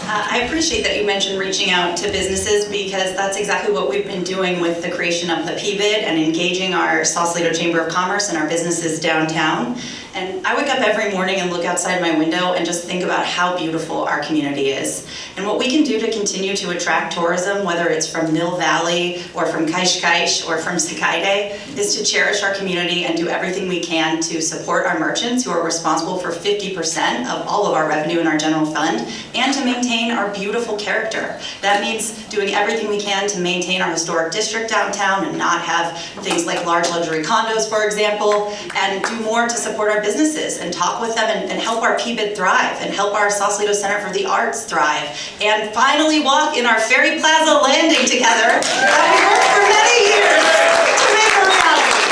I appreciate that you mentioned reaching out to businesses, because that's exactly what we've been doing with the creation of the PBID and engaging our Sausalito Chamber of Commerce and our businesses downtown. And I wake up every morning and look outside my window and just think about how beautiful our community is. And what we can do to continue to attract tourism, whether it's from Mill Valley or from Kaish or from Sakaide, is to cherish our community and do everything we can to support our merchants who are responsible for 50% of all of our revenue in our general fund, and to maintain our beautiful character. That means doing everything we can to maintain our historic district downtown and not have things like large luxury condos, for example, and do more to support our businesses and talk with them and help our PBID thrive and help our Sausalito Center for the Arts thrive, and finally walk in our Ferry Plaza landing together that we worked for many years to make a reality.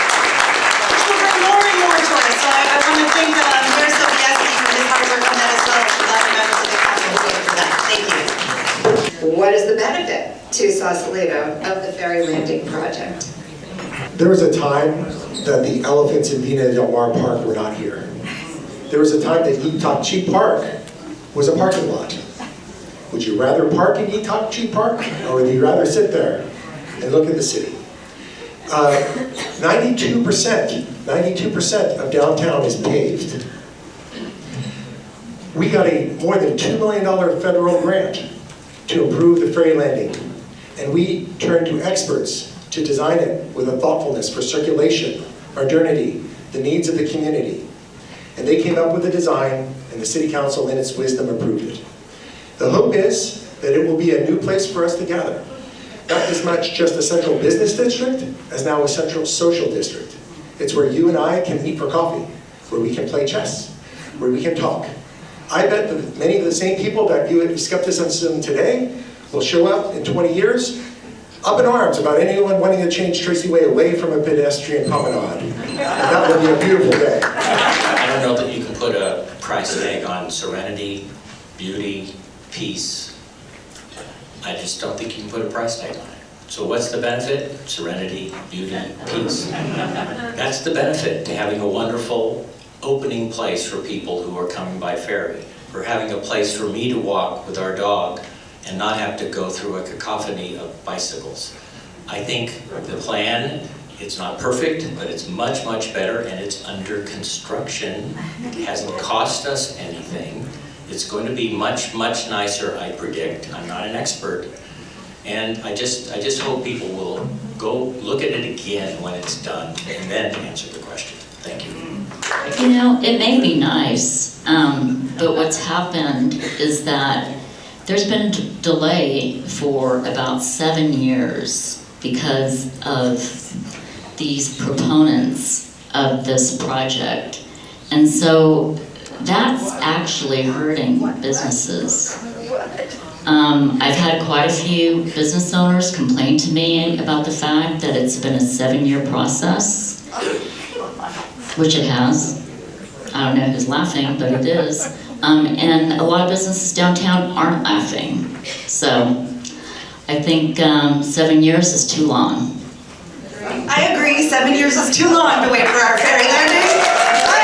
Which will bring more and more tourists. So I want to thank Mayor Sobieski for his hard work on that as well, and other members of the council who worked for that. Thank you. What is the benefit to Sausalito of the ferry landing project? There was a time that the elephants in Vina Del Mar Park were not here. There was a time that Itachi Park was a parking lot. Would you rather park in Itachi Park, or would you rather sit there and look at the city? 92% of downtown is paved. We got a more than $2 million federal grant to improve the ferry landing, and we turned to experts to design it with a thoughtfulness for circulation, modernity, the needs of the community. And they came up with a design, and the City Council in its wisdom approved it. The hope is that it will be a new place for us to gather. Not as much just a central business district, as now a central social district. It's where you and I can meet for coffee, where we can play chess, where we can talk. I bet that many of the same people that view it with skepticism today will show up in 20 years up in arms about anyone wanting to change Tracy Way away from a pedestrian promenade. And that will be a beautiful day. don't know that you can put a price tag on serenity, beauty, peace. I just don't think you can put a price tag on it. So what's the benefit? Serenity, beauty, peace. That's the benefit to having a wonderful opening place for people who are coming by ferry, for having a place for me to walk with our dog and not have to go through a cacophony of bicycles. I think the plan, it's not perfect, but it's much, much better, and it's under construction. It hasn't cost us anything. It's going to be much, much nicer, I predict. I'm not an expert. And I just hope people will go look at it again when it's done and then answer the question. Thank you. You know, it may be nice, but what's happened is that there's been delay for about 7 years because of these proponents of this project. And so that's actually hurting businesses. I've had quite a few business owners complain to me about the fact that it's been a 7-year process, which it has. I don't know who's laughing, but it is. And a lot of businesses downtown aren't laughing. So I think 7 years is too long. I agree, 7 years is too long to wait for our ferry landing. I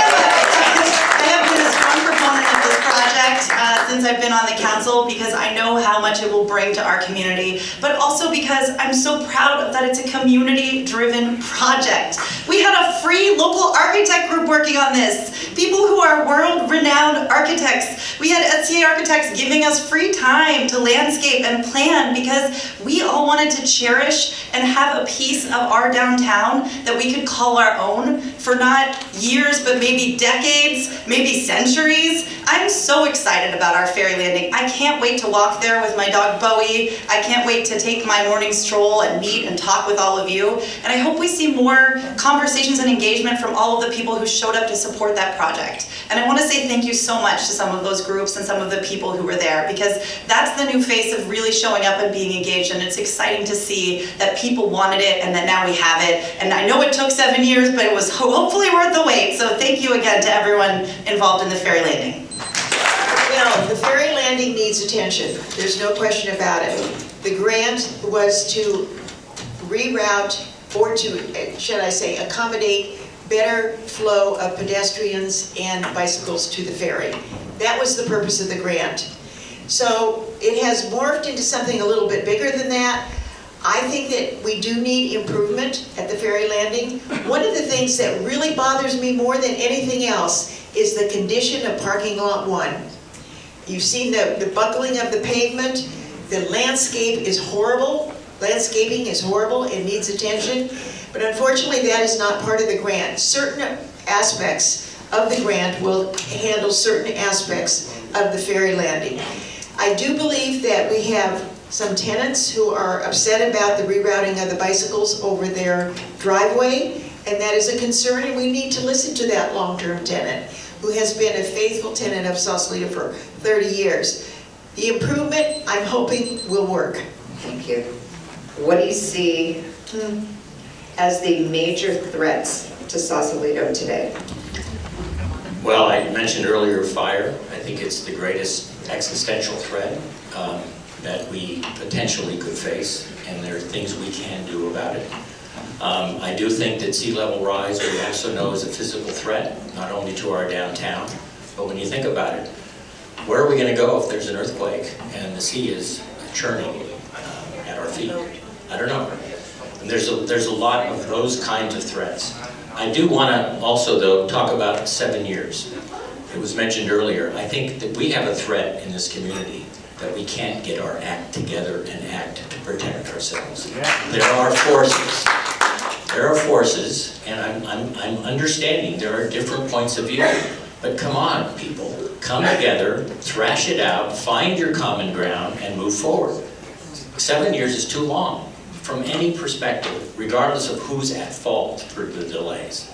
have been a strong proponent of this project since I've been on the council because I know how much it will bring to our community, but also because I'm so proud that it's a community-driven project. We had a free local architect group working on this. People who are world-renowned architects. We had SCA architects giving us free time to landscape and plan because we all wanted to cherish and have a piece of our downtown that we could call our own for not years, but maybe decades, maybe centuries. I'm so excited about our ferry landing. I can't wait to walk there with my dog Bowie. I can't wait to take my morning stroll and meet and talk with all of you. And I hope we see more conversations and engagement from all of the people who showed up to support that project. And I want to say thank you so much to some of those groups and some of the people who were there, because that's the new face of really showing up and being engaged. And it's exciting to see that people wanted it and that now we have it. And I know it took 7 years, but it was hopefully worth the wait. So thank you again to everyone involved in the ferry landing. Well, the ferry landing needs attention. There's no question about it. The grant was to reroute, or to, should I say, accommodate better flow of pedestrians and bicycles to the ferry. That was the purpose of the grant. So it has morphed into something a little bit bigger than that. I think that we do need improvement at the ferry landing. One of the things that really bothers me more than anything else is the condition of parking lot 1. You've seen the buckling of the pavement. The landscape is horrible. Landscaping is horrible. It needs attention. But unfortunately, that is not part of the grant. Certain aspects of the grant will handle certain aspects of the ferry landing. I do believe that we have some tenants who are upset about the rerouting of the bicycles over their driveway, and that is a concern, and we need to listen to that long-term tenant who has been a faithful tenant of Sausalito for 30 years. The improvement, I'm hoping, will work. Thank you. What do you see as the major threats to Sausalito today? Well, I mentioned earlier fire. I think it's the greatest existential threat that we potentially could face, and there are things we can do about it. I do think that sea level rise, we also know, is a physical threat, not only to our downtown, but when you think about it, where are we going to go if there's an earthquake and the sea is churning at our feet? I don't know. And there's a lot of those kinds of threats. I do want to also, though, talk about 7 years. It was mentioned earlier. I think that we have a threat in this community that we can't get our act together and act to protect ourselves. There are forces. There are forces, and I'm understanding there are different points of view. But come on, people. Come together, thrash it out, find your common ground, and move forward. 7 years is too long from any perspective, regardless of who's at fault for the delays.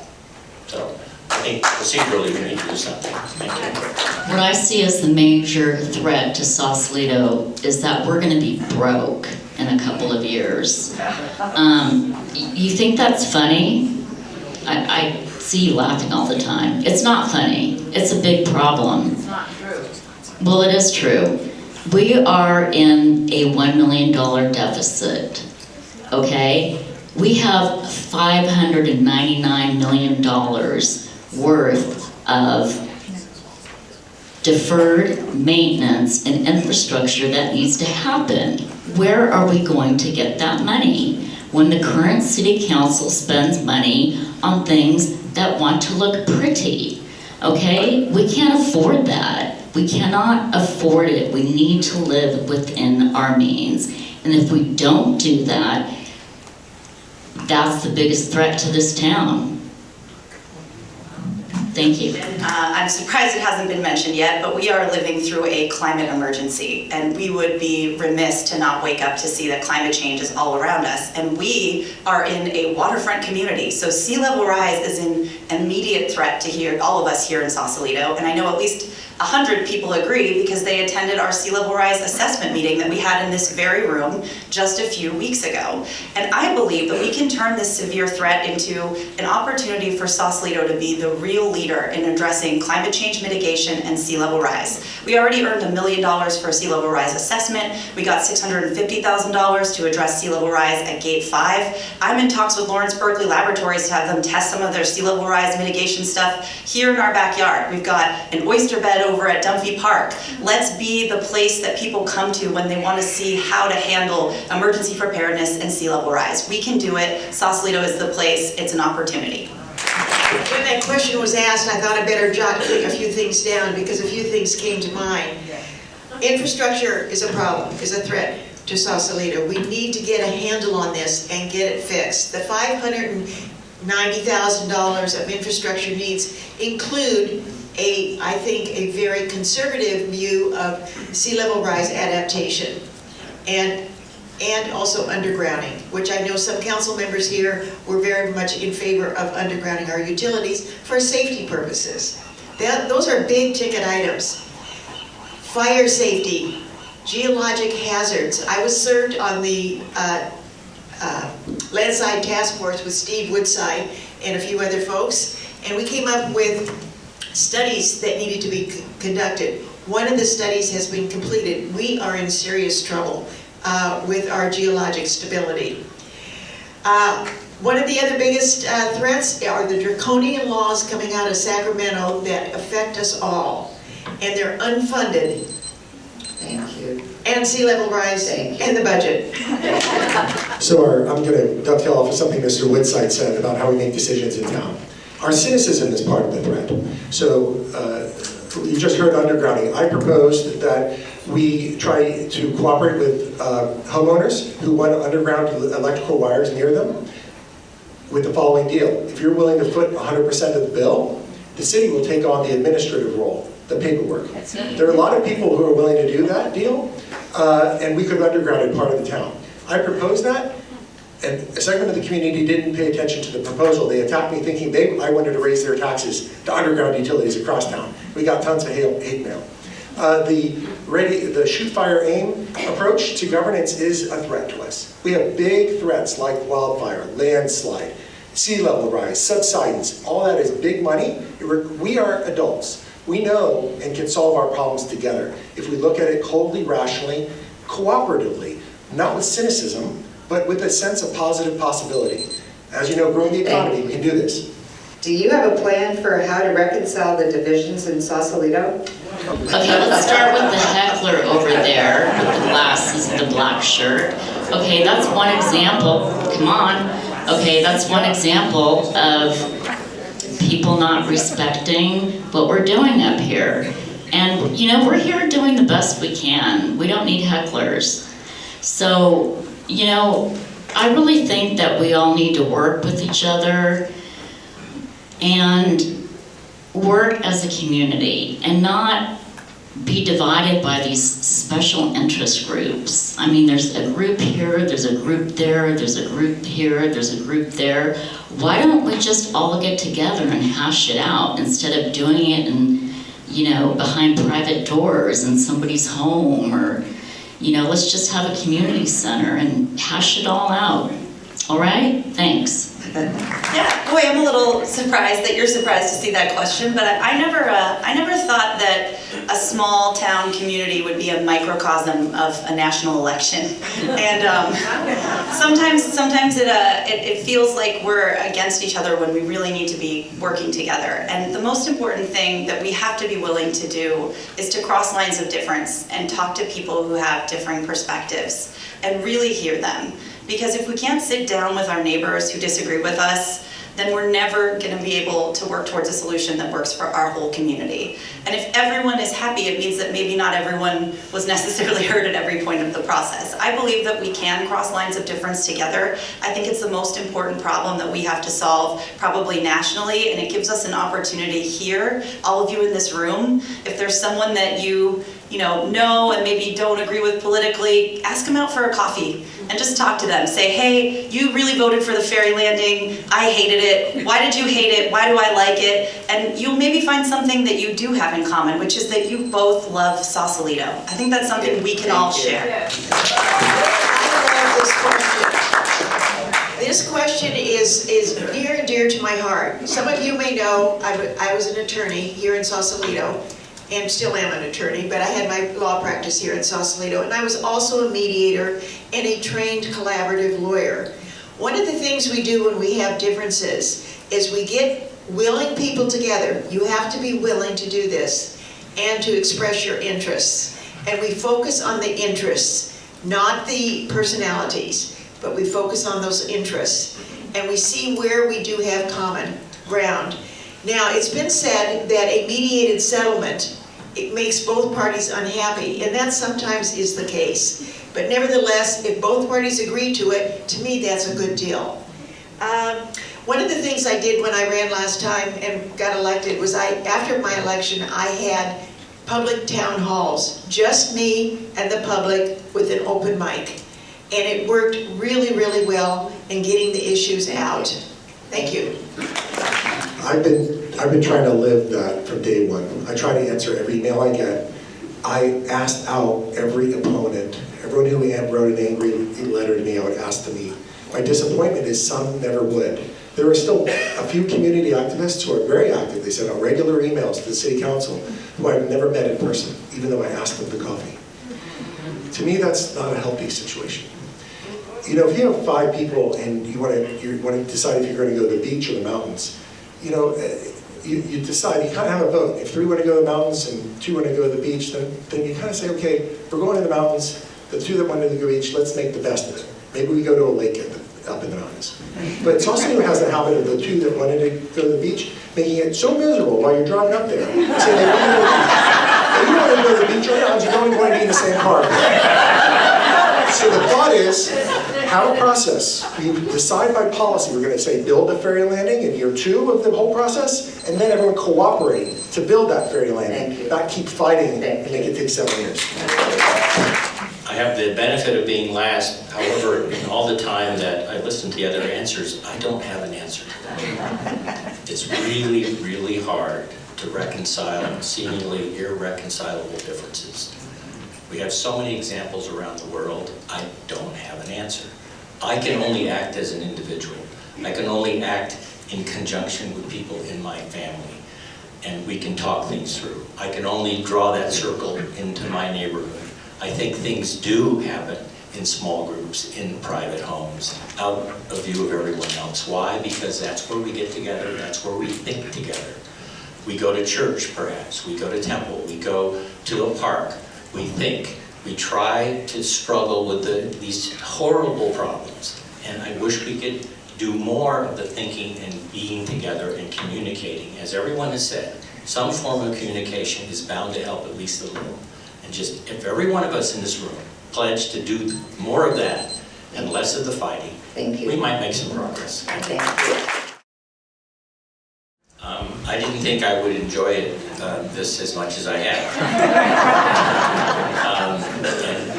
So I think procedurally we need to do something. Thank you. What I see as the major threat to Sausalito is that we're going to be broke in a couple of years. You think that's funny? I See you laughing all the time. It's not funny. It's a big problem. It's not true. Well, it is true. We are in a $1 million deficit, okay? We have $599 million worth of deferred maintenance and infrastructure that needs to happen. Where are we going to get that money when the current city council spends money on things that want to look pretty? Okay? We can't afford that. We cannot afford it. We need to live within our means. And if we don't do that, that's the biggest threat to this town. Thank you. I'm surprised it hasn't been mentioned yet, but we are living through a climate emergency, and we would be remiss to not wake up to see that climate change is all around us. And we are in a waterfront community, so sea level rise is an immediate threat to all of us here in Sausalito, and I know at least 100 people agree because they attended our sea level rise assessment meeting that we had in this very room just a few weeks ago. And I believe that we can turn this severe threat into an opportunity for Sausalito to be the real leader in addressing climate change mitigation and sea level rise. We already earned $1 million for a sea level rise assessment. We got $650,000 to address sea level rise at Gate 5. I'm in talks with Lawrence Berkeley Laboratories to have them test some of their sea level rise mitigation stuff here in our backyard. We've got an oyster bed over at Dunphy Park. Let's be the place that people come to when they want to see how to handle emergency preparedness and sea level rise. We can do it. Sausalito is the place. It's an opportunity. When that question was asked, I thought I better jot a few things down because a few things came to mind. Infrastructure is a problem, is a threat to Sausalito. We need to get a handle on this and get it fixed. The $590,000 of infrastructure needs include I think a very conservative view of sea level rise adaptation and also undergrounding, which I know some council members here were very much in favor of undergrounding our utilities for safety purposes. Those are big ticket items. Fire safety, geologic hazards. I was served on the Landside Task Force with Steve Woodside and a few other folks, and we came up with studies that needed to be conducted. One of the studies has been completed. We are in serious trouble with our geologic stability. One of the other biggest threats are the draconian laws coming out of Sacramento that affect us all, and they're unfunded. Thank you. And sea level rise and the budget. So I'm going to dovetail off of something Mr. Woodside said about how we make decisions in town. Our cynicism is part of the threat. So you just heard undergrounding. I proposed that we try to cooperate with homeowners who want underground electrical wires near them with the following deal. If you're willing to foot 100% of the bill, the city will take on the administrative role, the paperwork. There are a lot of people who are willing to do that deal, and we could underground in part of the town. I proposed that, and a segment of the community didn't pay attention to the proposal. They attacked me thinking I wanted to raise their taxes to underground utilities across town. We got tons of hate mail. The shoot, fire, aim approach to governance is a threat to us. We have big threats like wildfire, landslide, sea level rise, subsidence. All that is big money. We are adults. We know and can solve our problems together if we look at it coldly, rationally, cooperatively, not with cynicism, but with a sense of positive possibility. As you know, growing the economy, we can do this. Do you have a plan for how to reconcile the divisions in Sausalito? Okay, let's start with the heckler over there with the glasses and the black shirt. Okay, that's one example. Come on. Okay, that's one example of people not respecting what we're doing up here. And, you know, we're here doing the best we can. We don't need hecklers. So, you know, I really think that we all need to work with each other and work as a community and not be divided by these special interest groups. I mean, there's a group here, there's a group there, there's a group here, there's a group there. Why don't we just all get together and hash it out instead of doing it in, you know, behind private doors in somebody's home, or, you know, let's just have a community center and hash it all out. All right, thanks. Yeah, boy, I'm a little surprised that you're surprised to see that question, but I never thought that a small town community would be a microcosm of a national election. And sometimes it feels like we're against each other when we really need to be working together. And the most important thing that we have to be willing to do is to cross lines of difference and talk to people who have differing perspectives and really hear them. Because if we can't sit down with our neighbors who disagree with us, then we're never going to be able to work towards a solution that works for our whole community. And if everyone is happy, it means that maybe not everyone was necessarily heard at every point of the process. I believe that we can cross lines of difference together. I think it's the most important problem that we have to solve, probably nationally, and it gives us an opportunity here, all of you in this room. If there's someone that you know and maybe don't agree with politically, ask them out for a coffee and just talk to them. Say, hey, you really voted for the ferry landing. I hated it. Why did you hate it? Why do I like it? And you'll maybe find something that you do have in common, which is that you both love Sausalito. I think that's something we can all share. I love this question. This question is near and dear to my heart. Some of you may know I was an attorney here in Sausalito, and still am an attorney, but I had my law practice here in Sausalito, and I was also a mediator and a trained collaborative lawyer. One of the things we do when we have differences is we get willing people together. You have to be willing to do this and to express your interests. And we focus on the interests, not the personalities, but we focus on those interests. And we see where we do have common ground. Now, it's been said that a mediated settlement, it makes both parties unhappy, and that sometimes is the case. But nevertheless, if both parties agree to it, to me that's a good deal. One of the things I did when I ran last time and got elected was after my election, I had public town halls, just me and the public with an open mic. And it worked really, really well in getting the issues out. Thank you. I've been trying to live that from day one. I try to answer every email I get. I asked out every opponent. Everyone who wrote an angry letter to me, I would ask to meet. My disappointment is some never would. There are still a few community activists who are very active. They send out regular emails to the city council who I've never met in person, even though I asked them for coffee. To me, that's not a healthy situation. You know, if you have 5 people and you want to decide if you're going to go to the beach or the mountains, you decide, you kind of have a vote. If 3 want to go to the mountains and 2 want to go to the beach, then you kind of say, okay, we're going to the mountains. The 2 that wanted to go to the beach, let's make the best of it. Maybe we go to a lake up in the mountains. But Sausalito has the habit of the 2 that wanted to go to the beach, making it so miserable while you're driving up there. Saying they want to go to the beach. If you want to go to the beach or mountains, you're only going to be in the same car. So the thought is, have a process. We decide by policy, we're going to say build the ferry landing in year 2 of the whole process, and then everyone cooperate to build that ferry landing, not keep fighting and make it take 7 years. I have the benefit of being last. However, in all the time that I listen to the other answers, I don't have an answer to that. It's really, really hard to reconcile seemingly irreconcilable differences. We have so many examples around the world. I don't have an answer. I can only act as an individual. I can only act in conjunction with people in my family, and we can talk things through. I can only draw that circle into my neighborhood. I think things do happen in small groups, in private homes, out of view of everyone else. Why? Because that's where we get together, that's where we think together. We go to church, perhaps. We go to temple. We go to a park. We think. We try to struggle with these horrible problems. And I wish we could do more of the thinking and being together and communicating. As everyone has said, some form of communication is bound to help at least a little. And just, if every one of us in this room pledged to do more of that and less of the fighting, we might make some progress. Thank you. I didn't think I would enjoy this as much as I have.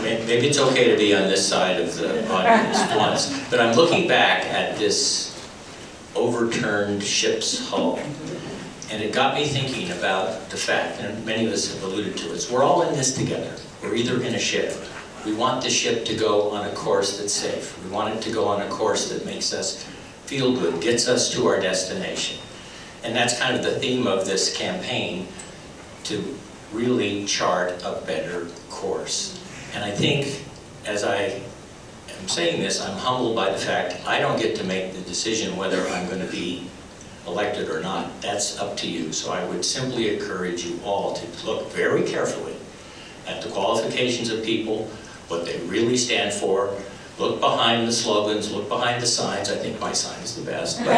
And maybe it's okay to be on this side of the audience once, but I'm looking back at this overturned ship's hull, and it got me thinking about the fact, and many of us have alluded to it, we're all in this together. We're either in a ship We want the ship to go on a course that's safe. We want it to go on a course that makes us feel good, gets us to our destination. And that's kind of the theme of this campaign, to really chart a better course. And I think, as I am saying this, I'm humbled by the fact I don't get to make the decision whether I'm going to be elected or not. That's up to you. So I would simply encourage you all to look very carefully at the qualifications of people, what they really stand for. Look behind the slogans, look behind the signs. I think my sign is the best. But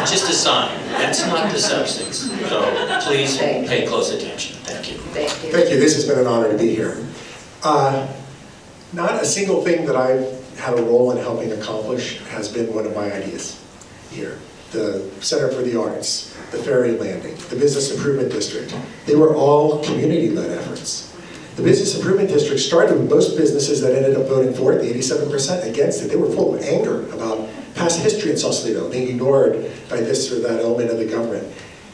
it's just a sign. That's not the substance. So please pay close attention. Thank you. Thank you. Thank you. This has been an honor to be here. Not a single thing that I've had a role in helping accomplish has been one of my ideas here. The Center for the Arts, the Ferry Landing, the Business Improvement District. They were all community-led efforts. The Business Improvement District started with most businesses that ended up voting for it, the 87% against it. They were full of anger about past history in Sausalito, being ignored by this or that element of the government.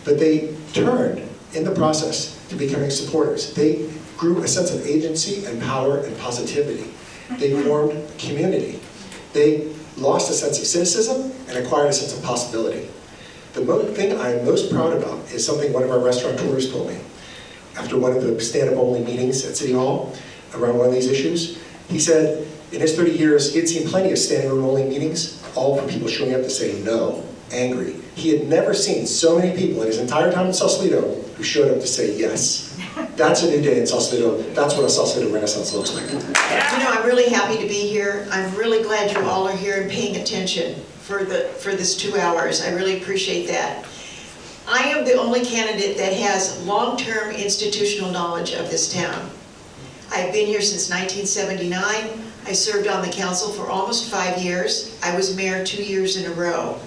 But they turned, in the process, to becoming supporters. They grew a sense of agency and power and positivity. They formed a community. They lost a sense of cynicism and acquired a sense of possibility. The thing I am most proud about is something one of our restaurateurs told me. After one of the stand-up only meetings at City Hall around one of these issues, he said in his 30 years, he had seen plenty of standing room only meetings, all from people showing up to say no, angry. He had never seen so many people in his entire time in Sausalito who showed up to say yes. That's a new day in Sausalito. That's what a Sausalito Renaissance looks like. You know, I'm really happy to be here. I'm really glad you all are here and paying attention for this 2 hours. I really appreciate that. I am the only candidate that has long-term institutional knowledge of this town. I've been here since 1979. I served on the council for almost 5 years. I was mayor 2 years in a row.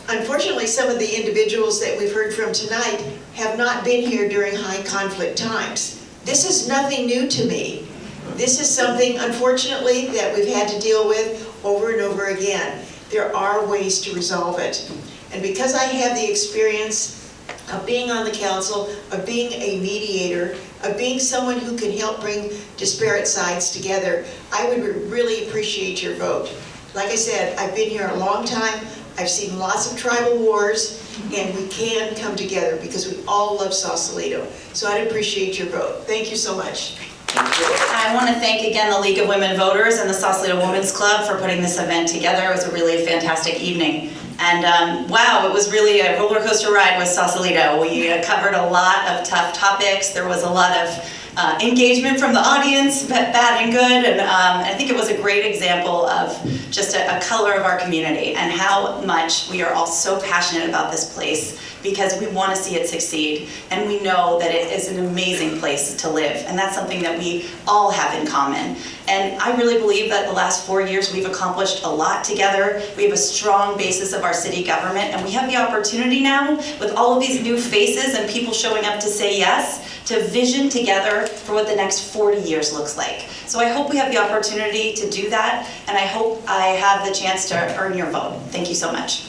Unfortunately, some of the individuals that we've heard from tonight have not been here during high conflict times. This is nothing new to me. This is something, unfortunately, that we've had to deal with over and over again. There are ways to resolve it. And because I have the experience of being on the council, of being a mediator, of being someone who can help bring disparate sides together, I would really appreciate your vote. Like I said, I've been here a long time. I've seen lots of tribal wars, and we can come together because we all love Sausalito. So I'd appreciate your vote. Thank you so much. I want to thank again the League of Women Voters and the Sausalito Women's Club for putting this event together. It was a really fantastic evening. And wow, it was really a roller coaster ride with Sausalito. We covered a lot of tough topics. There was a lot of engagement from the audience, bad and good, and I think it was a great example of just a color of our community and how much we are all so passionate about this place because we want to see it succeed, and we know that it is an amazing place to live, and that's something that we all have in common. And I really believe that the last 4 years we've accomplished a lot together. We have a strong basis of our city government, and we have the opportunity now, with all of these new faces and people showing up to say yes, to vision together for what the next 40 years looks like. So I hope we have the opportunity to do that, and I hope I have the chance to earn your vote. Thank you so much.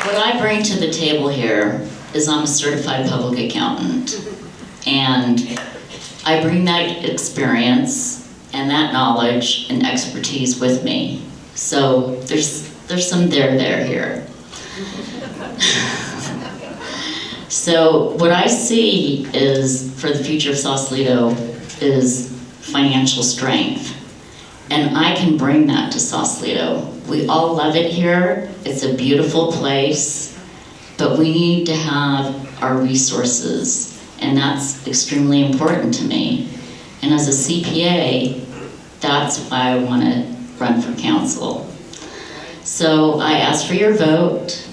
What I bring to the table here is I'm a certified public accountant, and I bring that experience and that knowledge and expertise with me. So there's some there here. So what I see is, for the future of Sausalito, is financial strength. And I can bring that to Sausalito. We all love it here. It's a beautiful place, but we need to have our resources, and that's extremely important to me. And as a CPA, that's why I want to run for council. So I ask for your vote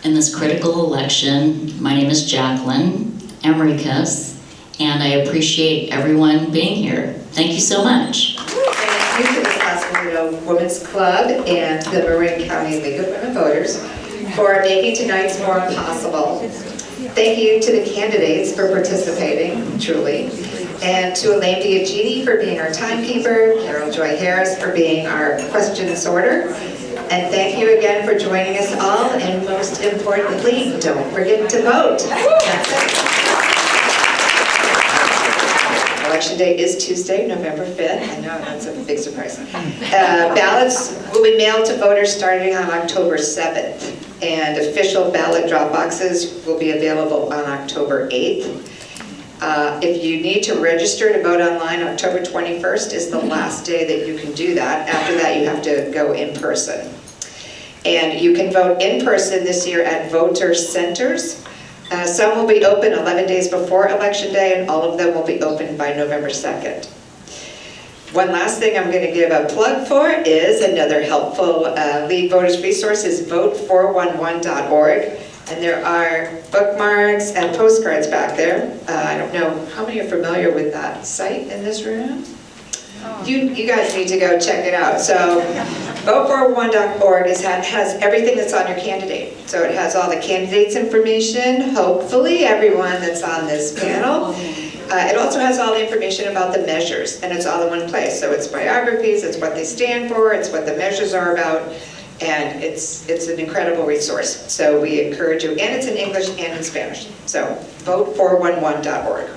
in this critical election. My name is Jacqueline Emricus, and I appreciate everyone being here. Thank you so much. Thank you to the Sausalito Women's Club and the Marin County League of Women Voters for making tonight's forum possible. Thank you to the candidates for participating, truly, and to Elaine Biagini for being our timekeeper, Carol Joy Harris for being our question sorter, and thank you again for joining us all, and most importantly, don't forget to vote. That's it. Election Day is Tuesday, November 5th. I know, that's a big surprise. Ballots will be mailed to voters starting on October 7th, and official ballot drop boxes will be available on October 8th. If you need to register to vote online, October 21st is the last day that you can do that. After that, you have to go in person. And you can vote in person this year at voter centers. Some will be open 11 days before Election Day, and all of them will be open by November 2nd. One last thing I'm going to give a plug for is another helpful League Voters resource is vote411.org. And there are bookmarks and postcards back there. I don't know, how many are familiar with that site in this room? You guys need to go check it out. So vote411.org has everything that's on your candidate. So it has all the candidates' information, hopefully everyone that's on this panel. It also has all the information about the measures, and it's all in one place. So it's biographies, it's what they stand for, it's what the measures are about, and it's an incredible resource. So we encourage you, and it's in English and in Spanish. So vote411.org.